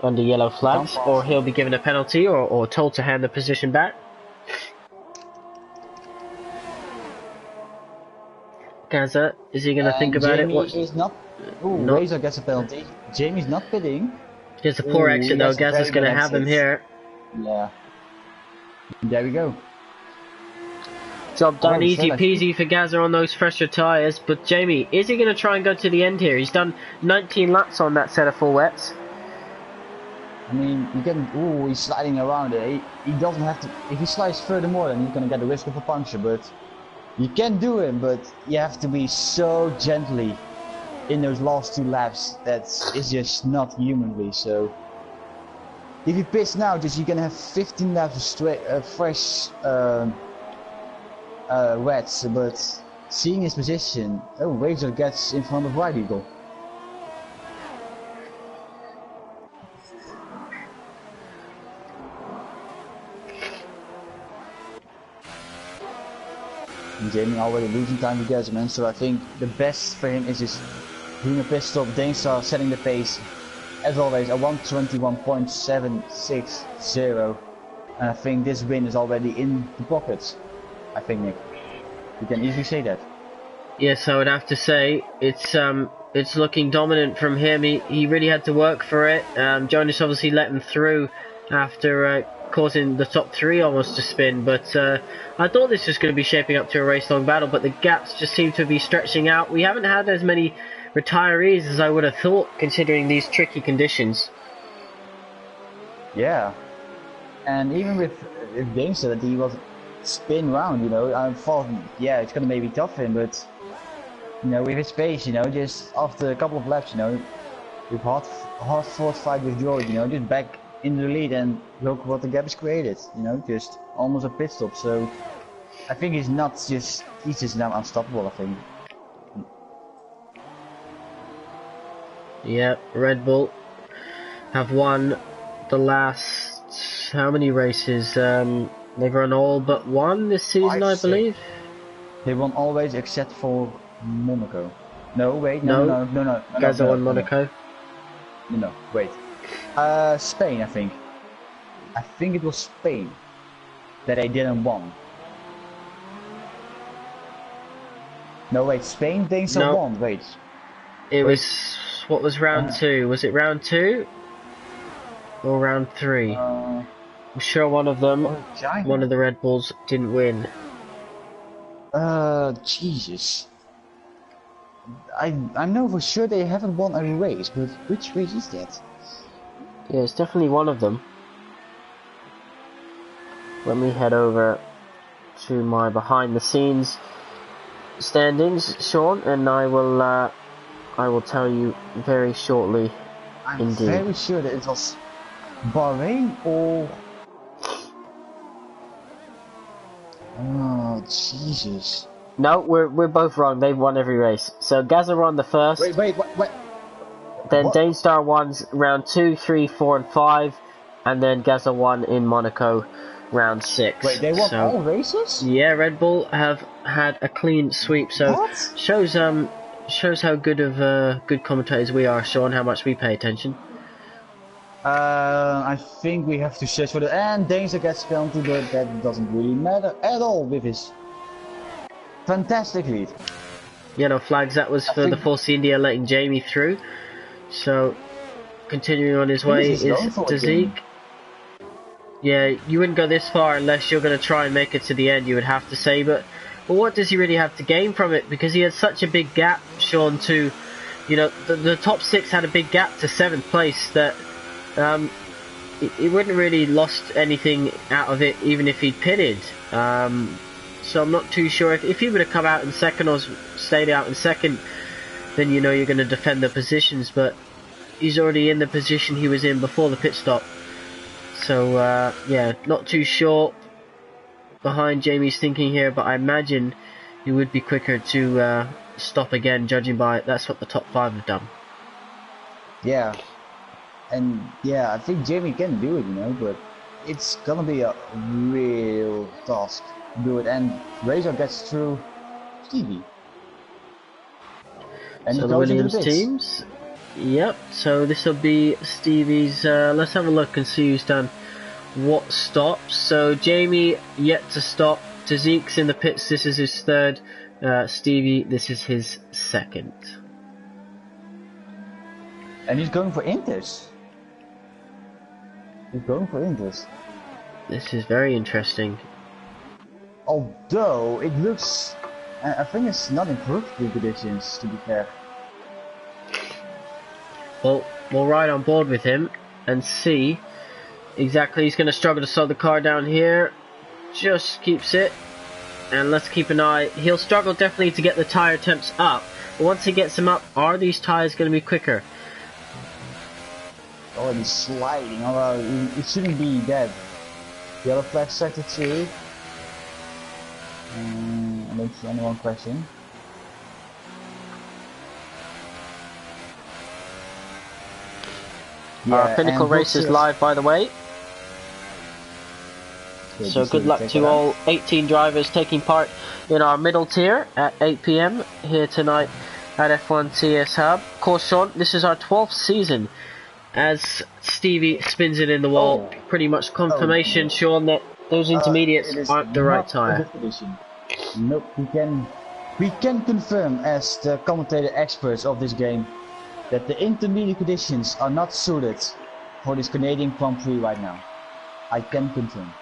under yellow flags, or he'll be given a penalty or told to hand the position back. Gaza, is he going to think about Jamie it? Is not. Ooh, Razor gets a penalty. Jamie's not pitting. Here's a poor exit though. Gaza's going to have him here. Yeah. There we go. Job done, easy peasy for Gaza on those fresher tyres. But Jamie, is he going to try and go to the end here? He's done 19 laps on that set of full wets. I mean, you can. Ooh, he's sliding around it. He doesn't have to. If he slides furthermore, then he's going to get the risk of a puncture. But you can do it, but you have to be so gently in those last 2 laps. That is just not humanly. So if you pitch now, just you're going to have 15 laps of straight, fresh. Wets, but seeing his position, Razor gets in front of White Eagle. And Jamie already losing time to Gasman, so I think the best for him is just doing a pit stop. Danestar setting the pace, as always, a 121.760, and I think this win is already in the pockets. I think, Nick, you can easily say that. Yes, I would have to say it's looking dominant from him. He really had to work for it. Jonas obviously let him through after causing the top 3 almost to spin. But I thought this was going to be shaping up to a race-long battle, but the gaps just seem to be stretching out. We haven't had as many retirees as I would have thought, considering these tricky conditions. Yeah, and even with James said that he was spin round, you know, I thought, yeah, it's gonna maybe tough for him, but you know, with his pace, you know, just after a couple of laps, you know, with hard fought fight with George, you know, just back into the lead, and look what the gap is created, you know, just almost a pit stop. So I think he's just now unstoppable, I think. Yeah, Red Bull have won the last, how many races? They've run all but one this season, I believe. They won always except for Monaco. No, wait, no. Gaza won Monaco. No, wait. Spain, I think. I think it was Spain that they didn't won. No, wait, Spain, they won, wait. It was, what was round 2? Was it round 2? Or round 3? I'm sure one of them, one of the Red Bulls, didn't win. Jesus. I know for sure they haven't won a race, but which race is that? Yeah, it's definitely one of them. Let me head over to my behind the scenes standings, Sean, and I will tell you very shortly. I'm indeed. very sure that it was Bahrain or... Oh, Jesus. No, we're both wrong. They've won every race. So Gaza won the first. Wait. Then What? Danestar won round 2, 3, 4, and 5, and then Gaza won in Monaco round 6. Wait, they won all races? Yeah, Red Bull have had a clean sweep. So What? shows how good of good commentators we are, Sean. How much we pay attention. I think we have to search for the... And Danger gets penalty, but that doesn't really matter at all with his fantastic lead. Yeah, no flags. That was for the Force India letting Jamie through. So, continuing on his way is Dazik. Yeah, you wouldn't go this far unless you're going to try and make it to the end, you would have to say. But what does he really have to gain from it? Because he had such a big gap, Sean, to... You know, the top 6 had a big gap to 7th place that... He wouldn't really lost anything out of it, even if he'd pitted. So I'm not too sure. If he would have come out in second or stayed out in second, then you know you're going to defend the positions, but he's already in the position he was in before the pit stop. So yeah, not too sure behind Jamie's thinking here, but I imagine he would be quicker to stop again, judging by that's what the top 5 have done. Yeah, and yeah, I think Jamie can do it, you know, but it's gonna be a real task to do it, and Razor gets through Stevie. And so the Williams teams. Yep, so this will be Stevie's, let's have a look and see who's done what stops. So Jamie yet to stop, Tazik's in the pits, this is his 3rd, Stevie, this is his 2nd. And he's going for Inters. He's going for Inters. This is very interesting. Although it looks, I think it's not improved the conditions, to be fair. Well, we'll ride on board with him and see exactly. He's going to struggle to slow the car down here. Just keeps it. And let's keep an eye. He'll struggle definitely to get the tyre temps up. But once he gets them up, are these tyres going to be quicker? Oh, he's sliding. Although it shouldn't be dead. Yellow flag sector 2. I don't see anyone crashing. Yeah, our Pinnacle race is live, by the way. So good luck to all 18 drivers taking part in our middle tier at 8 PM here tonight at F1 TS Hub. Of course, Sean, this is our 12th season as Stevie spins it in the wall. Pretty much confirmation, Sean, that those intermediates aren't the right tyre. Nope, we can confirm as the commentator experts of this game that the intermediate conditions are not suited for this Canadian Grand Prix right now. I can confirm.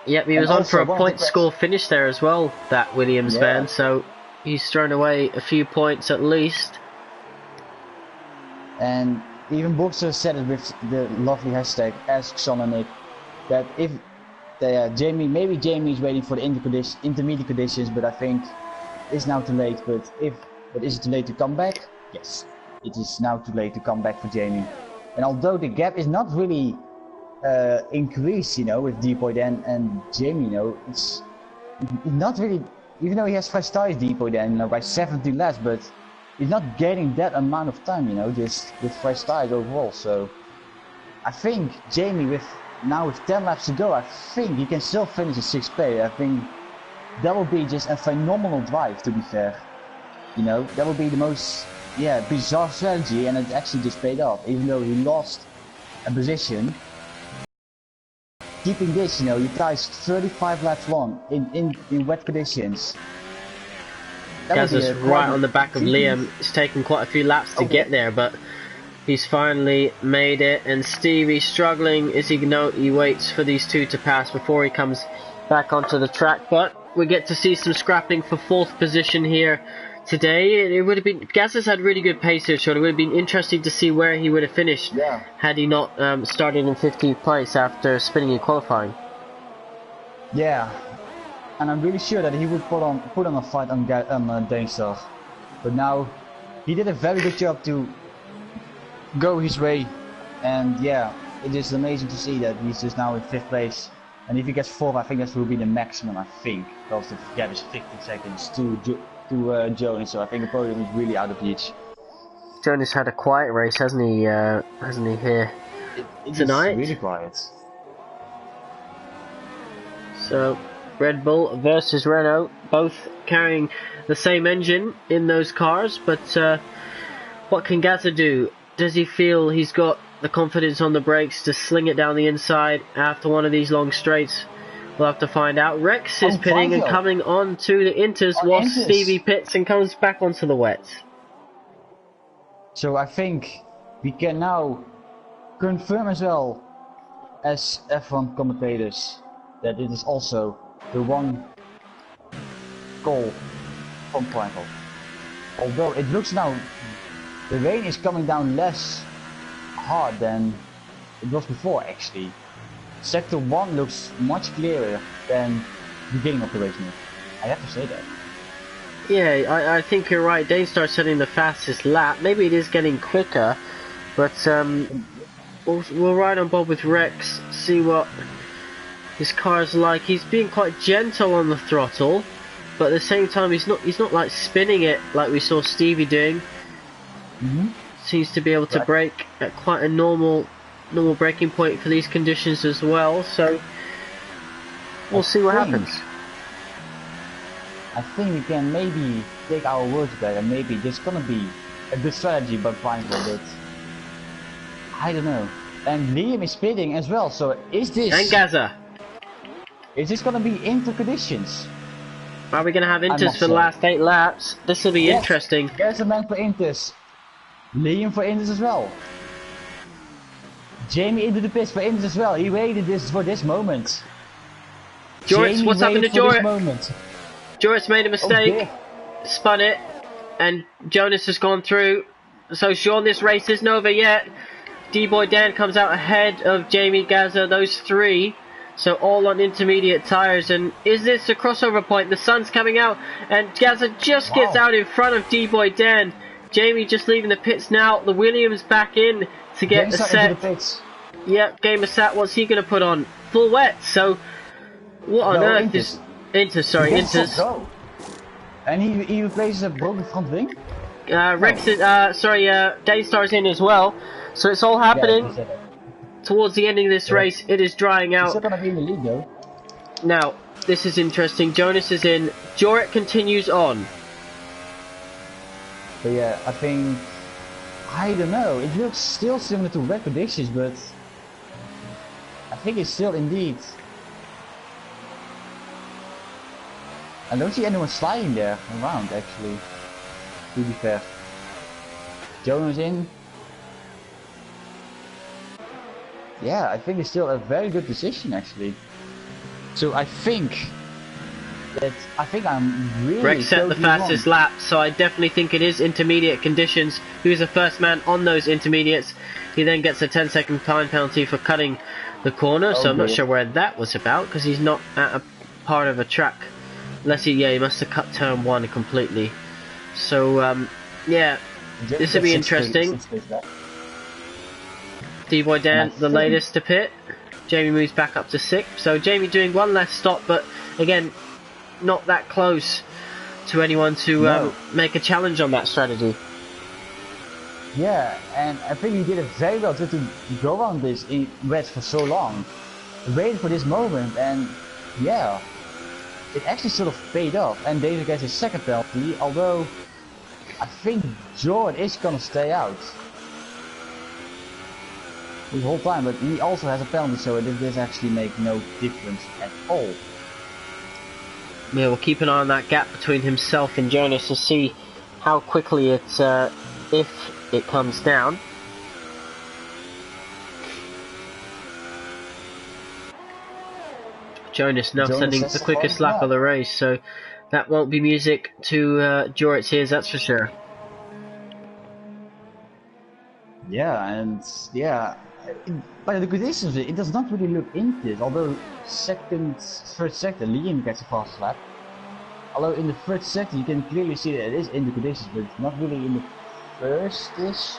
Yep, he was on for a point score finish there as well, that Williams van, so he's thrown away a few points at least. And even Boxer said it with the lovely hashtag Ask Sean and Nick, that if maybe Jamie is waiting for the intermediate conditions, but I think it's now too late. But is it too late to come back? Yes, it is now too late to come back for Jamie. And although the gap is not really increased, you know, with Depoy and Jamie, you know, it's not really, even though he has fresh tires, Depoy then, you know, by 17 laps, but he's not getting that amount of time, you know, just with fresh tires overall. So I think Jamie with 10 laps to go, I think he can still finish in 6th place. I think that will be just a phenomenal drive, to be fair. You know, that will be the most bizarre strategy, and it actually just paid off, even though he lost a position. Keeping this, you know, you guys 35 laps long in wet conditions. Gazza's right on the back of Liam. It's taken quite a few laps to get there, but he's finally made it. And Stevie struggling as he waits for these two to pass before he comes back onto the track. But we get to see some scrapping for 4th position here today. It would have been, Gazza's had really good pace here, Sean. It would have been interesting to see where he would have finished had he not started in 15th place after spinning in qualifying. Yeah, and I'm really sure that he would put on a fight on Danestar, but now he did a very good job to go his way, and yeah, it is amazing to see that he's just now in 5th place. And if he gets 4th, I think that will be the maximum. I think because the gap is 15 seconds to Jonas, so I think the podium is really out of reach. Jonas had a quiet race, hasn't he? Hasn't he here tonight? It's really quiet. So, Red Bull versus Renault, both carrying the same engine in those cars, but what can Gazza do? Does he feel he's got the confidence on the brakes to sling it down the inside after one of these long straights? We'll have to find out. Rex is pitting and coming on to the Inters while Stevie pits and comes back onto the wets. So I think we can now confirm as well as F1 commentators that it is also the one goal from Primal. Although it looks now the rain is coming down less hard than it was before actually. Sector 1 looks much clearer than the beginning of the race now. I have to say that. Yeah, I think you're right. Danestar setting the fastest lap. Maybe it is getting quicker, but we'll ride on board with Rex, see what his car's like. He's being quite gentle on the throttle, but at the same time he's not like spinning it like we saw Stevie doing. Seems to be able to brake at quite a normal braking point for these conditions as well. So we'll see what happens. I think we can maybe take our words back, and maybe this is gonna be a good strategy by Pineville, but I don't know. And Liam is pitting as well, so is this... And Gaza. Is this gonna be inter conditions? Are we gonna have Inters for the last 8 laps? This will be interesting. There's a man for Inters. Liam for Inters as well. Jamie into the pits for Inters as well. He waited for this moment. Joris, what's happened to Joris? Joris made a mistake, spun it, and Jonas has gone through. So Sean, this race isn't over yet. D-Boy Dan comes out ahead of Jamie, Gaza, those 3. So all on intermediate tyres. And is this a crossover point? The sun's coming out, and Gaza just gets out in front of D-Boy Dan. Jamie just leaving the pits now. The Williams back in to get a set. Yep, Gamer Sat, what's he going to put on? Full wet. So what on earth is... Inters. And he replaces a broken front wing? Rex is, Daystar's in as well. So it's all happening towards the ending of this race. It is drying out. He's still gonna be in the lead though. Now, this is interesting. Jonas is in. Jorik continues on. But yeah, I think... I don't know. It looks still similar to red predictions, but... I think it's still indeed... I don't see anyone sliding there around actually, to be fair. Jonas in. Yeah, I think it's still a very good decision actually. So I think I'm really Rex set the fastest lap, so I definitely think it is intermediate conditions. He was the first man on those intermediates. He then gets a 10-second time penalty for cutting the corner, so I'm not sure where that was about, because he's not at a part of a track. Unless he must have cut turn 1 completely. So, yeah, this will be interesting. D-Boy Dan, the latest to pit. Jamie moves back up to 6th. So Jamie doing one less stop, but again, not that close to anyone to make a challenge on that strategy. Yeah, and I think he did it very well to go on this in wet for so long. Waited for this moment, and yeah. It actually sort of paid off, and David gets his second penalty, although I think Jordan is gonna stay out the whole time, but he also has a penalty, so it does actually make no difference at all. Yeah, we'll keep an eye on that gap between himself and Jonas to see how quickly it, if it comes down. Jonas now sending the quickest lap of the race, so that won't be music to Jorit's ears, that's for sure. Yeah, and yeah, by the conditions, it does not really look into it. Although third sector, Liam gets a fast lap. Although in the third sector, you can clearly see that it is in the conditions, but it's not really in the first-ish.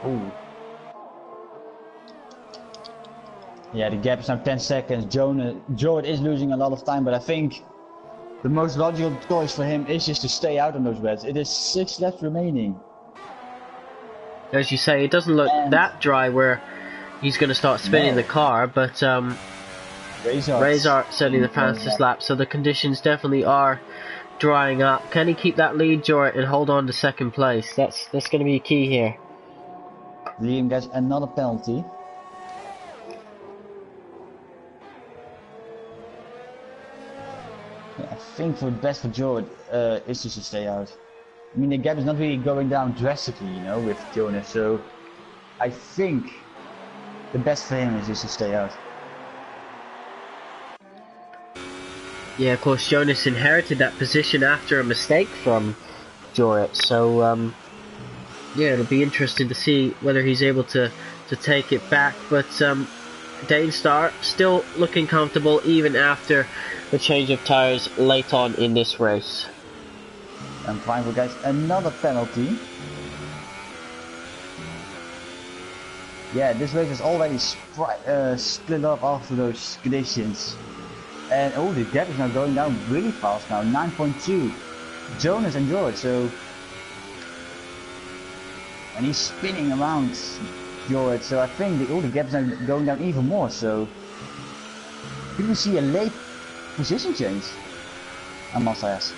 Oh. Yeah, the gap is now 10 seconds. Jorit is losing a lot of time, but I think the most logical choice for him is just to stay out on those wets. It is 6 laps remaining. As you say, it doesn't look that dry where he's going to start spinning the car, but Razor certainly the fastest lap, so the conditions definitely are drying up. Can he keep that lead, Jorit, and hold on to second place? That's going to be key here. Liam gets another penalty. Yeah, I think for the best for Jorit is just to stay out. I mean, the gap is not really going down drastically, you know, with Jonas, so I think the best for him is just to stay out. Yeah, of course, Jonas inherited that position after a mistake from Jorit, so yeah, it'll be interesting to see whether he's able to take it back, but Danestar still looking comfortable even after the change of tyres late on in this race. And finally, guys, another penalty. Yeah, this race is already split up after those conditions. And oh, the gap is now going down really fast now, 9.2. Jonas and George, so... And he's spinning around George, so I think the gap is now going down even more, so... Could we see a late position change? I must ask.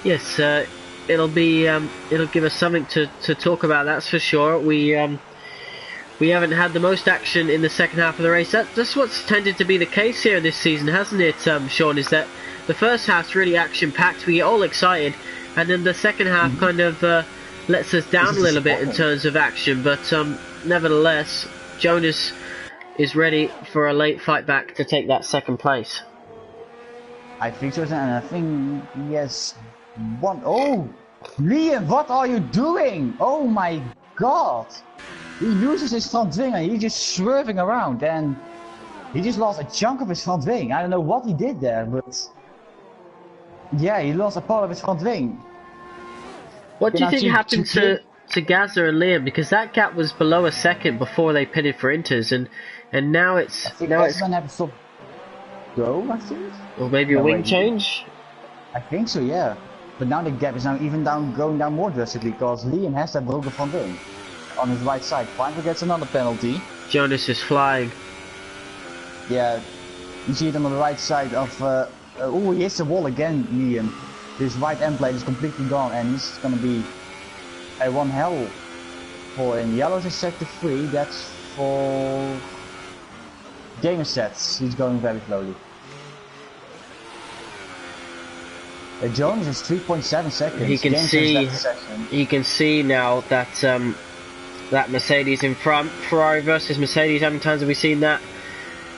Yes, it'll give us something to talk about. That's for sure. We haven't had the most action in the second half of the race. That's what's tended to be the case here this season, hasn't it, Sean? Is that the first half's really action-packed. We get all excited, and then the second half kind of lets us down a little bit in terms of action. But nevertheless, Jonas is ready for a late fight back to take that second place. I think so, and I think yes. Oh, Liam, what are you doing? Oh my god! He loses his front wing and he's just swerving around, and he just lost a chunk of his front wing. I don't know what he did there, but yeah, he lost a part of his front wing. What do you think happened to Gaza and Liam? Because that gap was below a second before they pitted for inters, and now it's had to stop go, I think. Or maybe a wing change. I think so, yeah. But now the gap is now even going down more drastically because Liam has that broken front wing on his right side. Finally gets another penalty. Jonas is flying. Yeah, you see it on the right side of. Oh, he hits the wall again, Liam. His right end plate is completely gone, and he's gonna be a one hell for him. Yellow is sector 3. That's for gamer sets. He's going very slowly. Jones is 3.7 seconds. He can see now that that Mercedes in front. Ferrari versus Mercedes. How many times have we seen that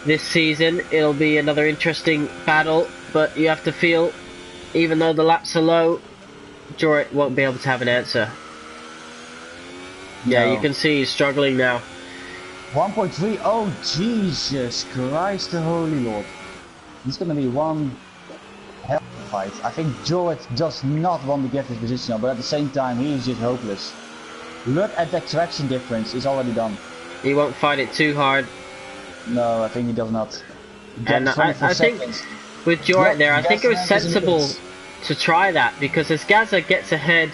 this season? It'll be another interesting battle, but you have to feel, even though the laps are low, Jorit won't be able to have an answer. Yeah, you can see he's struggling now. 1.3. Oh Jesus Christ, the Holy Lord! He's gonna be one hell of a fight. I think Jorit does not want to get his position up, but at the same time, he is just hopeless. Look at that traction difference; it's already done. He won't fight it too hard. No, I think he does not. And I think with Jorit there, I think it was sensible to try that, because as Gaza gets ahead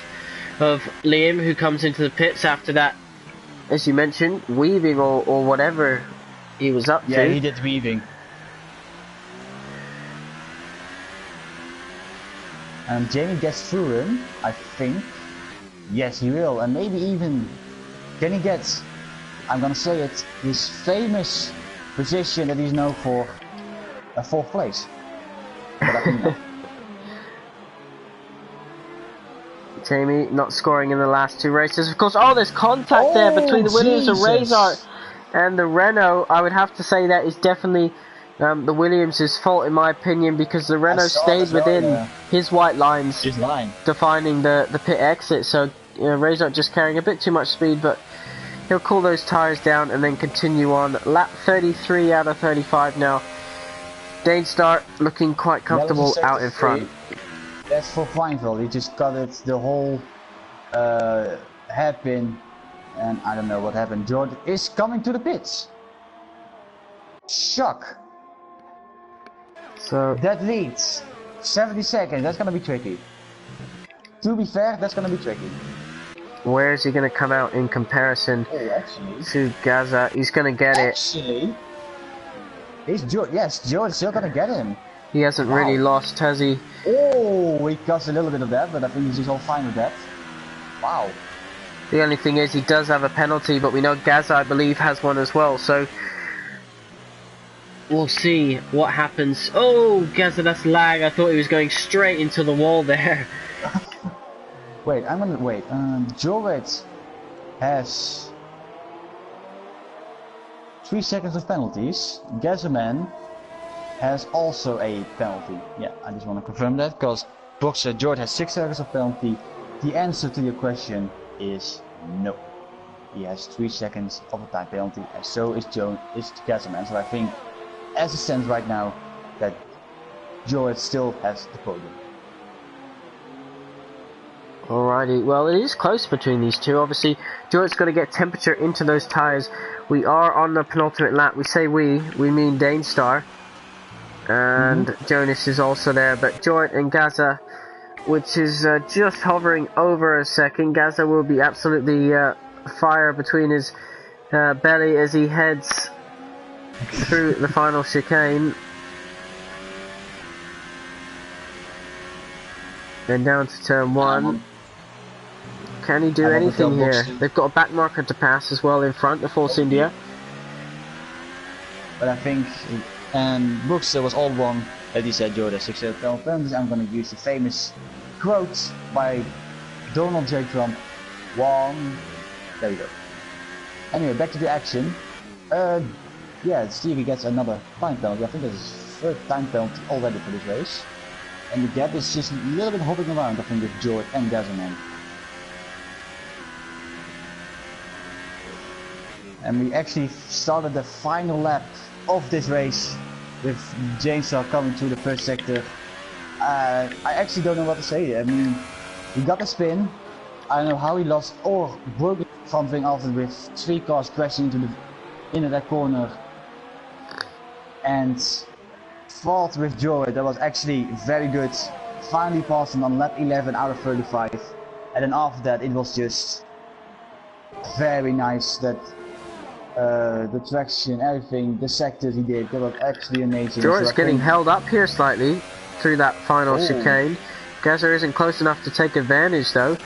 of Liam, who comes into the pits after that, as you mentioned, weaving or whatever he was up to. Yeah, he did weaving. And Jamie gets through him, I think. Yes, he will, and maybe even can he get, I'm gonna say it, his famous position that he's known for, a 4th place. But I think not. Jamie not scoring in the last 2 races. Of course, there's contact there between the Williams and Razor and the Renault. I would have to say that is definitely the Williams' fault in my opinion, because the Renault stayed within his white lines, defining the pit exit. So Razor just carrying a bit too much speed, but he'll cool those tyres down and then continue on. Lap 33 out of 35 now. Danestar looking quite comfortable out in front. That's for Feinveld. He just cut it the whole hairpin, and I don't know what happened. George is coming to the pits. Shock. So that leads 70 seconds. That's gonna be tricky. To be fair, that's gonna be tricky. Where is he gonna come out in comparison to Gaza? He's gonna get it. He's George. Yes, George still gonna get him. He hasn't really lost, has he? Oh, he cost a little bit of that, but I think he's all fine with that. Wow. The only thing is he does have a penalty, but we know Gaza, I believe, has one as well. So we'll see what happens. Oh, Gaza, that's lag. I thought he was going straight into the wall there. Wait, I'm gonna wait. Jovet has 3 seconds of penalties. Gazaman has also a penalty. Yeah, I just want to confirm that, because Boxer George has 6 seconds of penalty. The answer to your question is no. He has 3 seconds of a time penalty, and so is Gazaman. So I think, as it stands right now, that George still has the podium. Alrighty, well it is close between these two. Obviously, George's got to get temperature into those tyres. We are on the penultimate lap. We say we mean Danestar. And Jonas is also there, but George and Gaza, which is just hovering over a second. Gaza will be absolutely fire between his belly as he heads through the final chicane. Then down to turn 1. Can he do anything here? They've got a back marker to pass as well in front, the Force India. But I think Brooks was all wrong that he said George has 6 penalties. I'm going to use the famous quote by Donald J. Trump. There we go. Anyway, back to the action. Yeah, Stevie gets another time penalty. I think that's his 3rd time penalty already for this race. And the gap is just a little bit hopping around, I think, with George and Gazaman. And we actually started the final lap of this race with Janestar coming through the first sector. I actually don't know what to say. I mean, he got a spin. I don't know how he lost or broke something after with 3 cars crashing into that corner. And fought with George. That was actually very good. Finally passing on lap 11 out of 35. And then after that it was just very nice that the traction, everything, the sectors he did, that was actually amazing. George's getting held up here slightly through that final chicane. Gaza isn't close enough to take advantage though.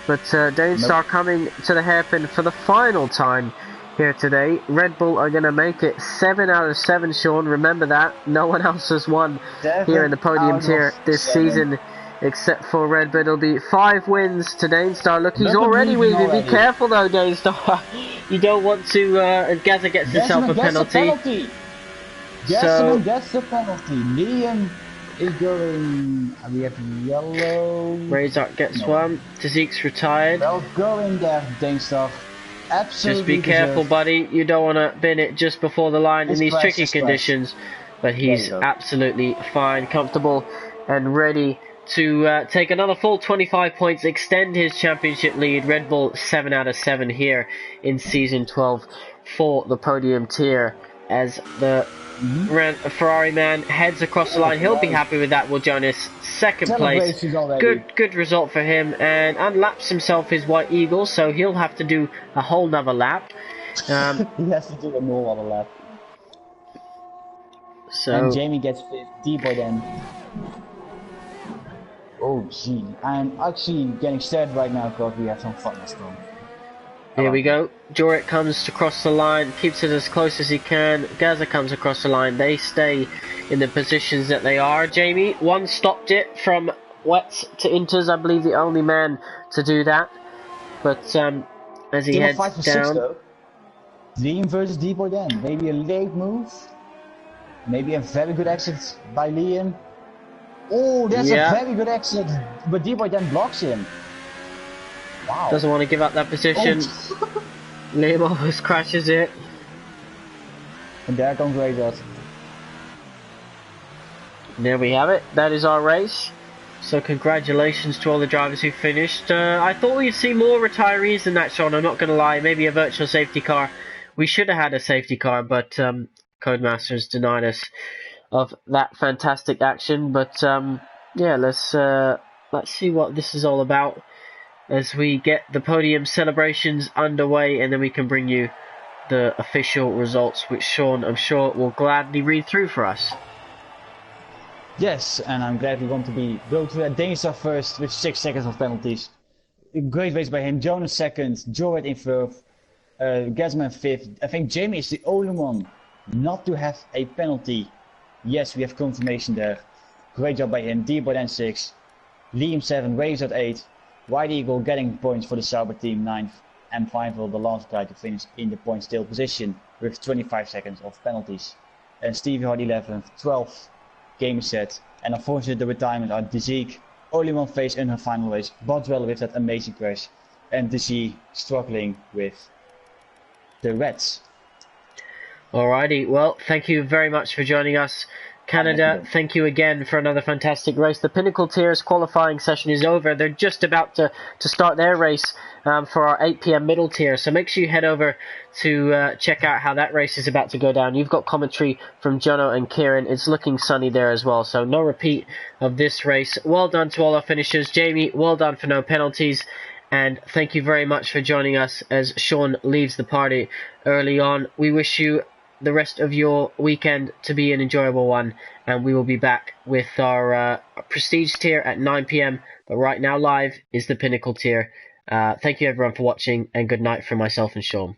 But Danestar coming to the hairpin for the final time here today. Red Bull are going to make it 7 out of 7, Sean. Remember that. No one else has won here in the podium tier this season except for Red Bull. It'll be 5 wins to Danestar. Look, he's already weaving. Be careful though, Danestar. You don't want to... Gaza gets himself a penalty. So gets the penalty. Liam is going... We have yellow... Razor gets one. Tazik's retired. Well, go in there, Danestar. Absolutely just be careful, buddy. You don't want to bin it just before the line in these tricky conditions. But he's absolutely fine, comfortable, and ready to take another full 25 points, extend his championship lead. Red Bull 7 out of 7 here in season 12 for the podium tier as the Ferrari man heads across the line. He'll be happy with that, Will Jonas. 2nd place. Good result for him, and unlaps himself his White Eagle, so he'll have to do a whole nother lap. He has to do a more other lap. So and Jamie gets 5th, D-boy then. Oh gee, I'm actually getting scared right now because we have some fun this time. Here we go. Jorik comes across the line, keeps it as close as he can. Gaza comes across the line. They stay in the positions that they are. Jamie, one stopped it from wets to inters. I believe the only man to do that. But as he heads down... Dream versus D-boy then. Maybe a late move. Maybe a very good exit by Liam. Oh, that's a very good exit, but D-Boy then blocks him. Wow. Doesn't want to give up that position. Oh. Liam almost crashes it. And there comes Razor. There we have it. That is our race. So congratulations to all the drivers who finished. I thought we'd see more retirees than that, Sean. I'm not going to lie. Maybe a virtual safety car. We should have had a safety car, but Codemasters denied us of that fantastic action. But yeah, let's see what this is all about as we get the podium celebrations underway, and then we can bring you the official results, which Sean, I'm sure, will gladly read through for us. Yes, and I'm glad we want to go to that Danish first with 6 seconds of penalties. Great race by him. Jonas second, Jorrit in fourth, Gasman fifth. I think Jamie is the only one not to have a penalty. Yes, we have confirmation there. Great job by him. D-Boy then 6, Liam 7, Razor 8, White Eagle getting points for the Sauber team 9th, and Feinville, the last guy to finish in the point still position with 25 seconds of penalties. And Stevie Hard 11th, 12th, game set, and unfortunately the retirement are De Ziek, only one face in her final race, Bodwell with that amazing crash, and De Ziek struggling with the Reds. Alrighty, well, thank you very much for joining us. Canada, thank you again for another fantastic race. The Pinnacle Tiers qualifying session is over. They're just about to start their race for our 8 PM middle tier. So make sure you head over to check out how that race is about to go down. You've got commentary from Jono and Kieran. It's looking sunny there as well. So no repeat of this race. Well done to all our finishers. Jamie, well done for no penalties. And thank you very much for joining us as Sean leaves the party early on. We wish you the rest of your weekend to be an enjoyable one, and we will be back with our prestige tier at 9 PM, but right now live is the Pinnacle tier. Thank you everyone for watching, and good night from myself and Sean.